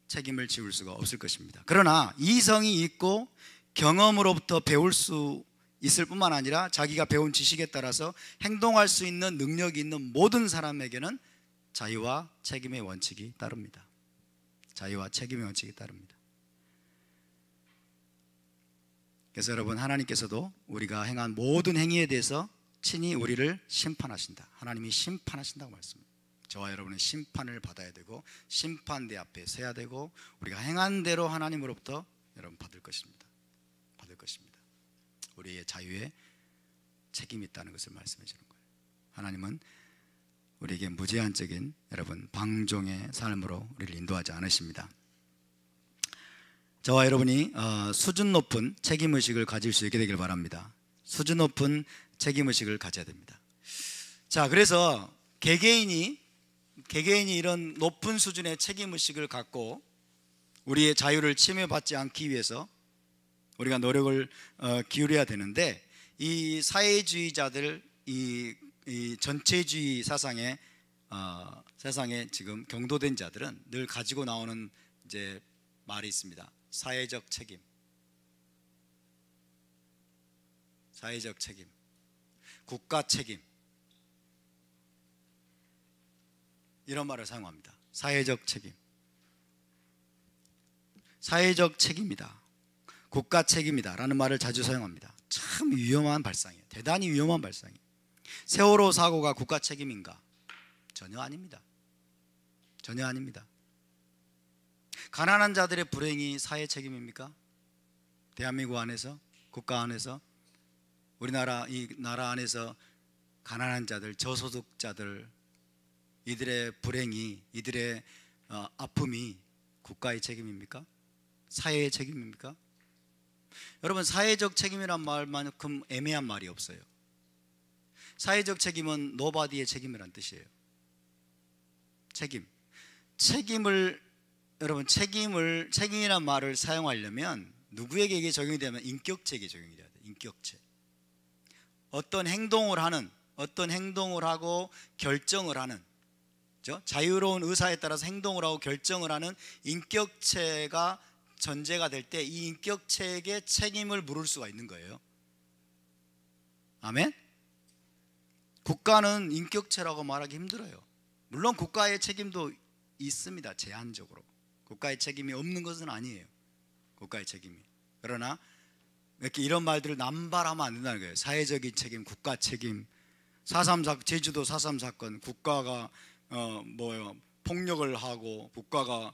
S1: 책임을 지울 수가 없을 것입니다. 그러나 이성이 있고 경험으로부터 배울 수 있을 뿐만 아니라 자기가 배운 지식에 따라서 행동할 수 있는 능력이 있는 모든 사람에게는 자유와 책임의 원칙이 따릅니다. 자유와 책임의 원칙이 따릅니다. 그래서 여러분, 하나님께서도 우리가 행한 모든 행위에 대해서 친히 우리를 심판하신다. 하나님이 심판하신다고 말씀합니다. 저와 여러분은 심판을 받아야 되고 심판대 앞에 서야 되고 우리가 행한 대로 하나님으로부터 여러분 받을 것입니다. 우리의 자유에 책임이 있다는 것을 말씀해 주는 거예요. 하나님은 우리에게 무제한적인 여러분 방종의 삶으로 우리를 인도하지 않으십니다. 저와 여러분이 수준 높은 책임의식을 가질 수 있게 되길 바랍니다. 수준 높은 책임의식을 가져야 됩니다. 자, 그래서 개개인이 이런 높은 수준의 책임의식을 갖고 우리의 자유를 침해받지 않기 위해서 우리가 노력을 기울여야 되는데, 이 사회주의자들, 이 전체주의 세상에 지금 경도된 자들은 늘 가지고 나오는 이제 말이 있습니다. 사회적 책임, 국가 책임, 이런 말을 사용합니다. 사회적 책임이다, 국가 책임이다 라는 말을 자주 사용합니다. 참 위험한 발상이에요. 대단히 위험한 발상이에요. 세월호 사고가 국가 책임인가? 전혀 아닙니다. 가난한 자들의 불행이 사회 책임입니까? 대한민국 안에서, 국가 안에서, 우리나라 이 나라 안에서 가난한 자들, 저소득자들, 이들의 불행이, 이들의 아픔이 국가의 책임입니까? 사회의 책임입니까? 여러분, 사회적 책임이란 말만큼 애매한 말이 없어요. 사회적 책임은 nobody의 책임이란 뜻이에요. 책임이란 말을 사용하려면 누구에게 이게 적용이 되면 인격체에게 적용이 돼야 돼요. 인격체. 어떤 행동을 하고 결정을 하는, 그렇죠? 자유로운 의사에 따라서 행동을 하고 결정을 하는 인격체가 전제가 될 때 이 인격체에게 책임을 물을 수가 있는 거예요. 아멘? 국가는 인격체라고 말하기 힘들어요. 물론 국가의 책임도 있습니다. 제한적으로. 국가의 책임이 없는 것은 아니에요. 국가의 책임이. 그러나 이렇게 이런 말들을 남발하면 안 된다는 거예요. 사회적인 책임, 국가 책임. 제주도 4.3 사건, 국가가 폭력을 하고 국가가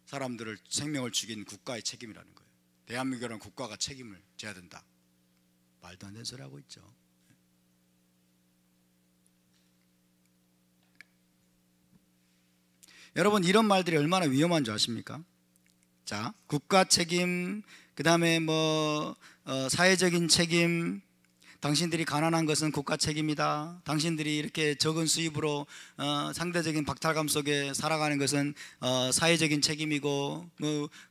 S1: 사람들을 생명을 죽인 국가의 책임이라는 거예요. 대한민국은 국가가 책임을 져야 된다. 말도 안 되는 소리 하고 있죠. 여러분, 이런 말들이 얼마나 위험한 줄 아십니까? 자, 국가 책임, 그 다음에 사회적인 책임, 당신들이 가난한 것은 국가 책임이다. 당신들이 이렇게 적은 수입으로 상대적인 박탈감 속에 살아가는 것은 사회적인 책임이고,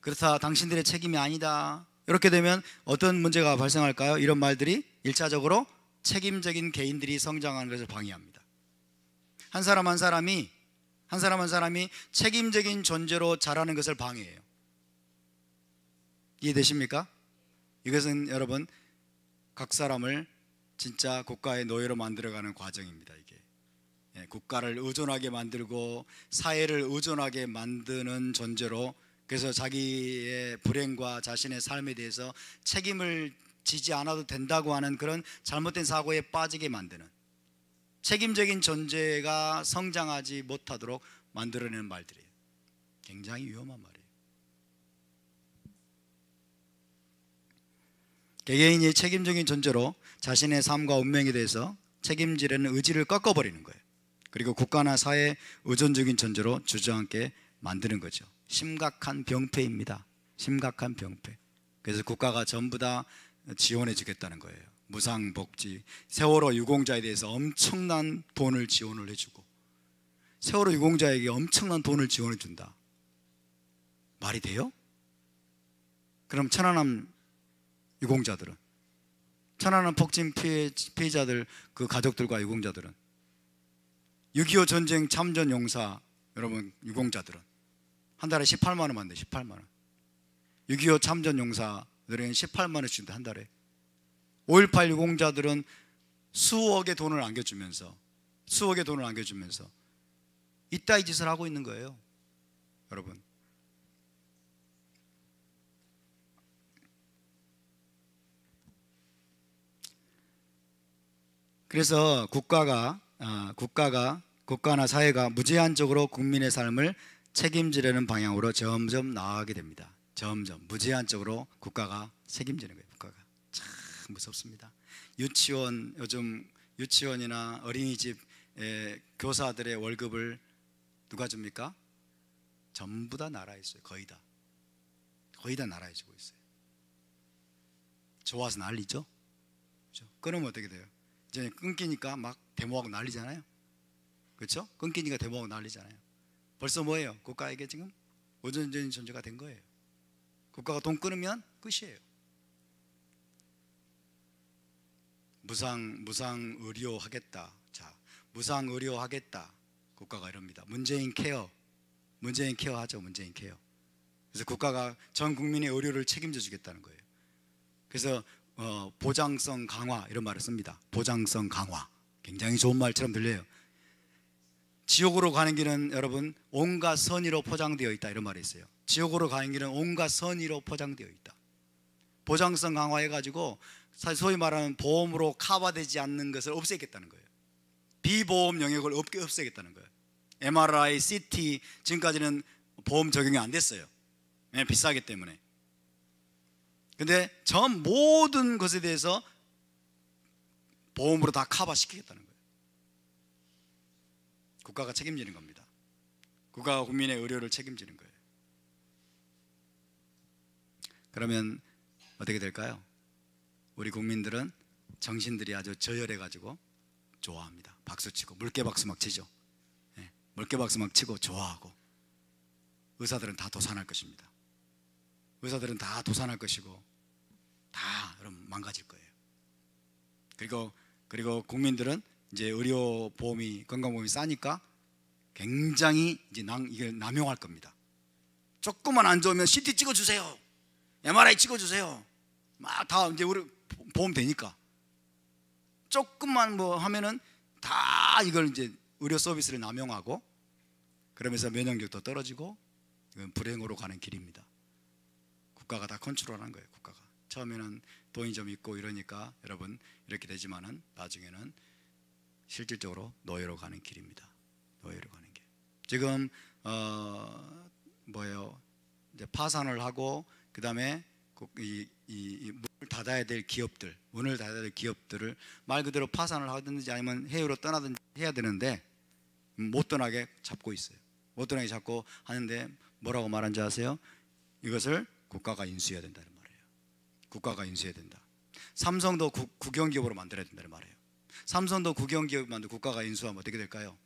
S1: 그렇다, 당신들의 책임이 아니다. 이렇게 되면 어떤 문제가 발생할까요? 이런 말들이 1차적으로 책임적인 개인들이 성장하는 것을 방해합니다. 한 사람 한 사람이 책임적인 존재로 자라는 것을 방해해요. 이해되십니까? 이것은 여러분, 각 사람을 진짜 국가의 노예로 만들어가는 과정입니다. 이게 국가를 의존하게 만들고 사회를 의존하게 만드는 존재로, 그래서 자기의 불행과 자신의 삶에 대해서 책임을 지지 않아도 된다고 하는 그런 잘못된 사고에 빠지게 만드는, 책임적인 존재가 성장하지 못하도록 만들어내는 말들이에요. 굉장히 위험한 말이에요. 개개인이 책임적인 존재로 자신의 삶과 운명에 대해서 책임지려는 의지를 꺾어버리는 거예요. 그리고 국가나 사회의 의존적인 존재로 주저앉게 만드는 거죠. 심각한 병폐입니다. 심각한 병폐. 그래서 국가가 전부 다 지원해 주겠다는 거예요. 무상복지, 세월호 유공자에 대해서 엄청난 돈을 지원을 해주고, 세월호 유공자에게 엄청난 돈을 지원해 준다. 말이 돼요? 그럼 천안함 유공자들은, 천안함 폭진 피해자들 그 가족들과 유공자들은, 6.25 전쟁 참전 용사 여러분 유공자들은 한 달에 18만 원만 돼. 18만 원. 6.25 참전 용사들은 18만 원씩 준다, 한 달에. 5.18 유공자들은 수억의 돈을 안겨주면서 이따위 짓을 하고 있는 거예요, 여러분. 그래서 국가나 사회가 무제한적으로 국민의 삶을 책임지려는 방향으로 점점 나아가게 됩니다. 점점 무제한적으로 국가가 책임지는 거예요. 국가가 참 무섭습니다. 요즘 유치원이나 어린이집 교사들의 월급을 누가 줍니까? 전부 다 나라에 있어요. 거의 다 나라에 주고 있어요. 좋아서 난리죠. 그렇죠? 끊으면 어떻게 돼요? 이제 끊기니까 막 데모하고 난리잖아요. 그렇죠? 끊기니까 데모하고 난리잖아요. 벌써 뭐예요? 국가에게 지금 의존적인 존재가 된 거예요. 국가가 돈 끊으면 끝이에요. 무상 의료 하겠다. 자, 무상 의료 하겠다. 국가가 이럽니다. 문재인 케어 하죠. 문재인 케어. 그래서 국가가 전 국민의 의료를 책임져 주겠다는 거예요. 그래서 보장성 강화 이런 말을 씁니다. 보장성 강화. 굉장히 좋은 말처럼 들려요. 지옥으로 가는 길은 여러분 온갖 선의로 포장되어 있다, 이런 말이 있어요. 지옥으로 가는 길은 온갖 선의로 포장되어 있다. 보장성 강화해가지고 소위 말하는 보험으로 커버되지 않는 것을 없애겠다는 거예요. 비보험 영역을 없애겠다는 거예요. MRI, CT 지금까지는 보험 적용이 안 됐어요. 비싸기 때문에. 근데 전 모든 것에 대해서 보험으로 다 커버시키겠다는 거예요. 국가가 책임지는 겁니다. 국가가 국민의 의료를 책임지는 거예요. 그러면 어떻게 될까요? 우리 국민들은 정신들이 아주 저열해가지고 좋아합니다. 박수치고 물개박수 막 치죠. 물개박수 막 치고 좋아하고. 의사들은 다 도산할 것입니다. 의사들은 다 도산할 것이고 다 그럼 망가질 거예요. 그리고 국민들은 이제 의료보험이, 건강보험이 싸니까 굉장히 이제 이걸 남용할 겁니다. 조금만 안 좋으면 CT 찍어주세요, MRI 찍어주세요, 막 다 이제 우리 보험 되니까 조금만 뭐 하면은 다 이걸 이제 의료 서비스를 남용하고, 그러면서 면역력도 떨어지고, 이건 불행으로 가는 길입니다. 국가가 다 컨트롤하는 거예요. 국가가 처음에는 돈이 좀 있고 이러니까 여러분 이렇게 되지만은 나중에는 실질적으로 노예로 가는 길입니다. 노예로 가는 길. 지금 이제 파산을 하고 그다음에 문을 닫아야 될 기업들을 말 그대로 파산을 하든지 아니면 해외로 떠나든지 해야 되는데 못 떠나게 잡고 있어요. 못 떠나게 잡고 하는데 뭐라고 말한지 아세요? 이것을 국가가 인수해야 된다는 말이에요. 국가가 인수해야 된다. 삼성도 국영기업으로 만들어야 된다는 말이에요. 삼성도 국영기업 만들고 국가가 인수하면 어떻게 될까요?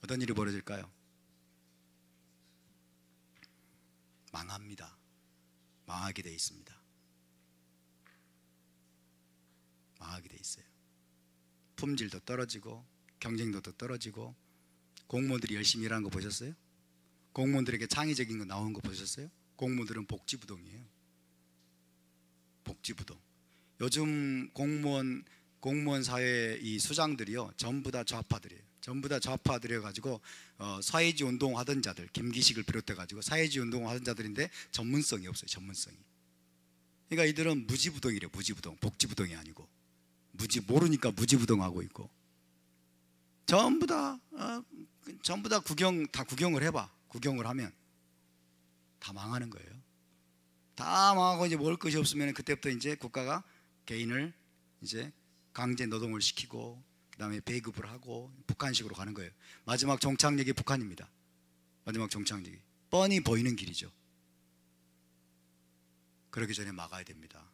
S1: 어떤 일이 벌어질까요? 망합니다. 망하게 돼 있습니다. 망하게 돼 있어요. 품질도 떨어지고 경쟁도도 떨어지고. 공무원들이 열심히 일하는 거 보셨어요? 공무원들에게 창의적인 거 나오는 거 보셨어요? 공무원들은 복지부동이에요. 복지부동. 요즘 공무원 사회 이 수장들이요 전부 다 좌파들이에요. 전부 다 좌파들이어 가지고 사회주의 운동하던 자들, 김기식을 비롯해 가지고 사회주의 운동하던 자들인데 전문성이 없어요. 전문성이. 그러니까 이들은 무지부동이래요. 무지부동. 복지부동이 아니고 모르니까 무지부동하고 있고. 전부 다 구경을 해봐. 구경을 하면 다 망하는 거예요. 다 망하고 이제 먹을 것이 없으면 그때부터 이제 국가가 개인을 이제 강제 노동을 시키고 그다음에 배급을 하고 북한식으로 가는 거예요. 마지막 종착역이 북한입니다. 마지막 종착역이 뻔히 보이는 길이죠. 그러기 전에 막아야 됩니다.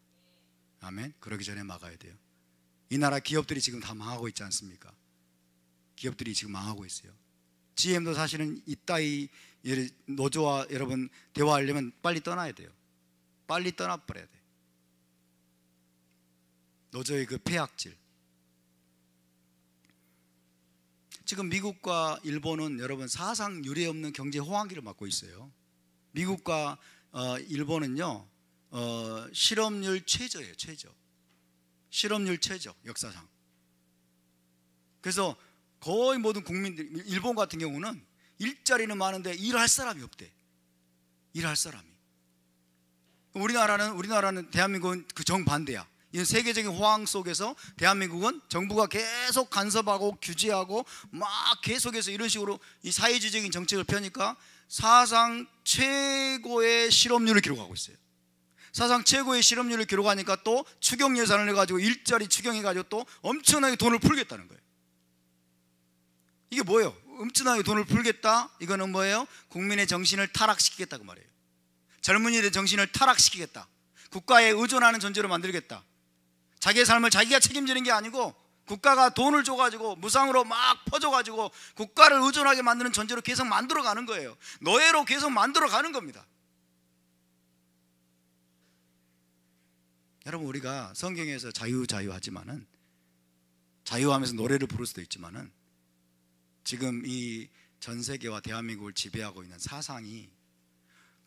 S1: 아멘. 그러기 전에 막아야 돼요. 이 나라 기업들이 지금 다 망하고 있지 않습니까? 기업들이 지금 망하고 있어요. GM도 사실은 이따위 노조와 여러분 대화하려면 빨리 떠나야 돼요. 빨리 떠나버려야 돼요. 노조의 그 폐악질. 지금 미국과 일본은 여러분 사상 유례 없는 경제 호황기를 맞고 있어요. 미국과 일본은요 실업률 최저예요. 최저. 실업률 최저 역사상. 그래서 거의 모든 국민들이, 일본 같은 경우는 일자리는 많은데 일할 사람이 없대. 일할 사람이. 우리나라는 대한민국은 그 정반대야. 이 세계적인 호황 속에서 대한민국은 정부가 계속 간섭하고 규제하고 막 계속해서 이런 식으로 이 사회주의적인 정책을 펴니까 사상 최고의 실업률을 기록하고 있어요. 사상 최고의 실업률을 기록하니까 또 추경 예산을 해가지고 일자리 추경해가지고 또 엄청나게 돈을 풀겠다는 거예요. 이게 뭐예요? 엄청나게 돈을 풀겠다? 이거는 뭐예요? 국민의 정신을 타락시키겠다 그 말이에요. 젊은이들의 정신을 타락시키겠다. 국가에 의존하는 존재로 만들겠다. 자기의 삶을 자기가 책임지는 게 아니고 국가가 돈을 줘가지고 무상으로 막 퍼줘가지고 국가를 의존하게 만드는 존재로 계속 만들어가는 거예요. 노예로 계속 만들어가는 겁니다. 여러분, 우리가 성경에서 자유 하지만은, 자유하면서 노래를 부를 수도 있지만은, 지금 이 전 세계와 대한민국을 지배하고 있는 사상이,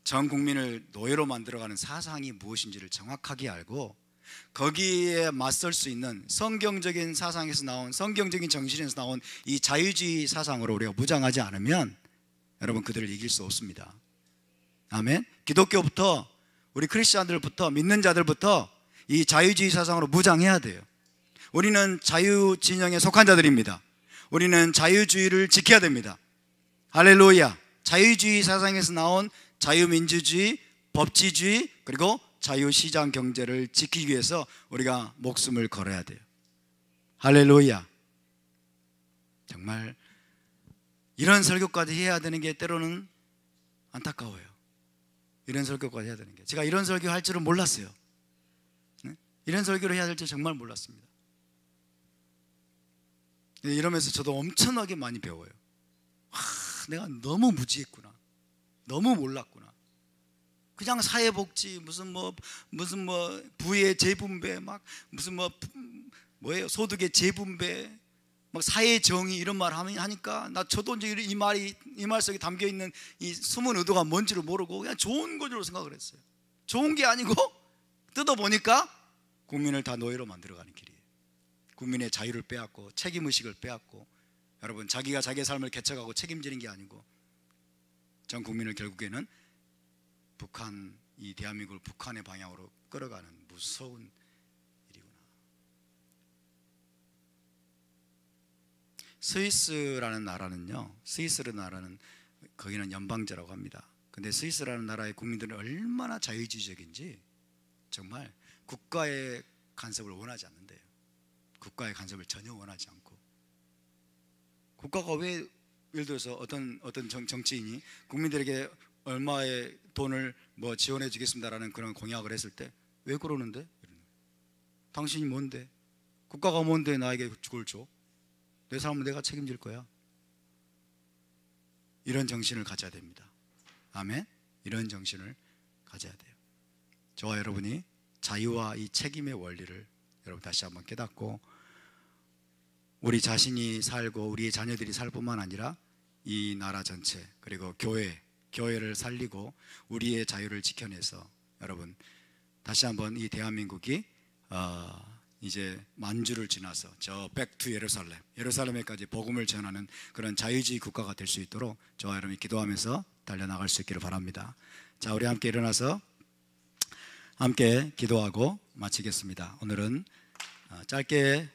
S1: 전 국민을 노예로 만들어가는 사상이 무엇인지를 정확하게 알고 거기에 맞설 수 있는 성경적인 사상에서 나온, 성경적인 정신에서 나온 이 자유주의 사상으로 우리가 무장하지 않으면 여러분 그들을 이길 수 없습니다. 아멘. 기독교부터, 우리 크리스찬들부터, 믿는 자들부터 이 자유주의 사상으로 무장해야 돼요. 우리는 자유 진영에 속한 자들입니다. 우리는 자유주의를 지켜야 됩니다. 할렐루야. 자유주의 사상에서 나온 자유민주주의, 법치주의, 그리고 자유시장 경제를 지키기 위해서 우리가 목숨을 걸어야 돼요. 할렐루야. 정말 이런 설교까지 해야 되는 게 때로는 안타까워요. 이런 설교까지 해야 되는 게, 제가 이런 설교 할 줄은 몰랐어요. 이런 설교를 해야 될 줄 정말 몰랐습니다. 이러면서 저도 엄청나게 많이 배워요. 내가 너무 무지했구나, 너무 몰랐구나. 그냥 사회복지, 무슨 부의 재분배, 막 무슨 뭐예요, 소득의 재분배, 막 사회정의 이런 말 하니까 저도 이제 이 말 속에 담겨 있는 이 숨은 의도가 뭔지를 모르고 그냥 좋은 거로 생각을 했어요. 좋은 게 아니고 뜯어보니까 국민을 다 노예로 만들어가는 길이에요. 국민의 자유를 빼앗고 책임의식을 빼앗고, 여러분, 자기가 자기의 삶을 개척하고 책임지는 게 아니고 전 국민을 결국에는 북한, 이 대한민국을 북한의 방향으로 끌어가는 무서운 일이구나. 스위스라는 나라는 거기는 연방제라고 합니다. 근데 스위스라는 나라의 국민들은 얼마나 자유주의적인지, 정말 국가의 간섭을 원하지 않는데요. 국가의 간섭을 전혀 원하지 않고, 국가가 왜, 예를 들어서 어떤 정치인이 국민들에게 얼마의 돈을 지원해 주겠습니다라는 그런 공약을 했을 때, 왜 그러는데? 당신이 뭔데? 국가가 뭔데 나에게 그걸 줘? 내 삶은 내가 책임질 거야. 이런 정신을 가져야 됩니다. 아멘. 이런 정신을 가져야 돼요. 저와 여러분이 자유와 이 책임의 원리를 여러분 다시 한번 깨닫고, 우리 자신이 살고 우리의 자녀들이 살 뿐만 아니라 이 나라 전체, 그리고 교회를 살리고 우리의 자유를 지켜내서, 여러분 다시 한번 이 대한민국이 이제 만주를 지나서 저 백투 예루살렘에까지 복음을 전하는 그런 자유주의 국가가 될 수 있도록 저와 여러분이 기도하면서 달려나갈 수 있기를 바랍니다. 자, 우리 함께 일어나서 함께 기도하고 마치겠습니다. 오늘은 짧게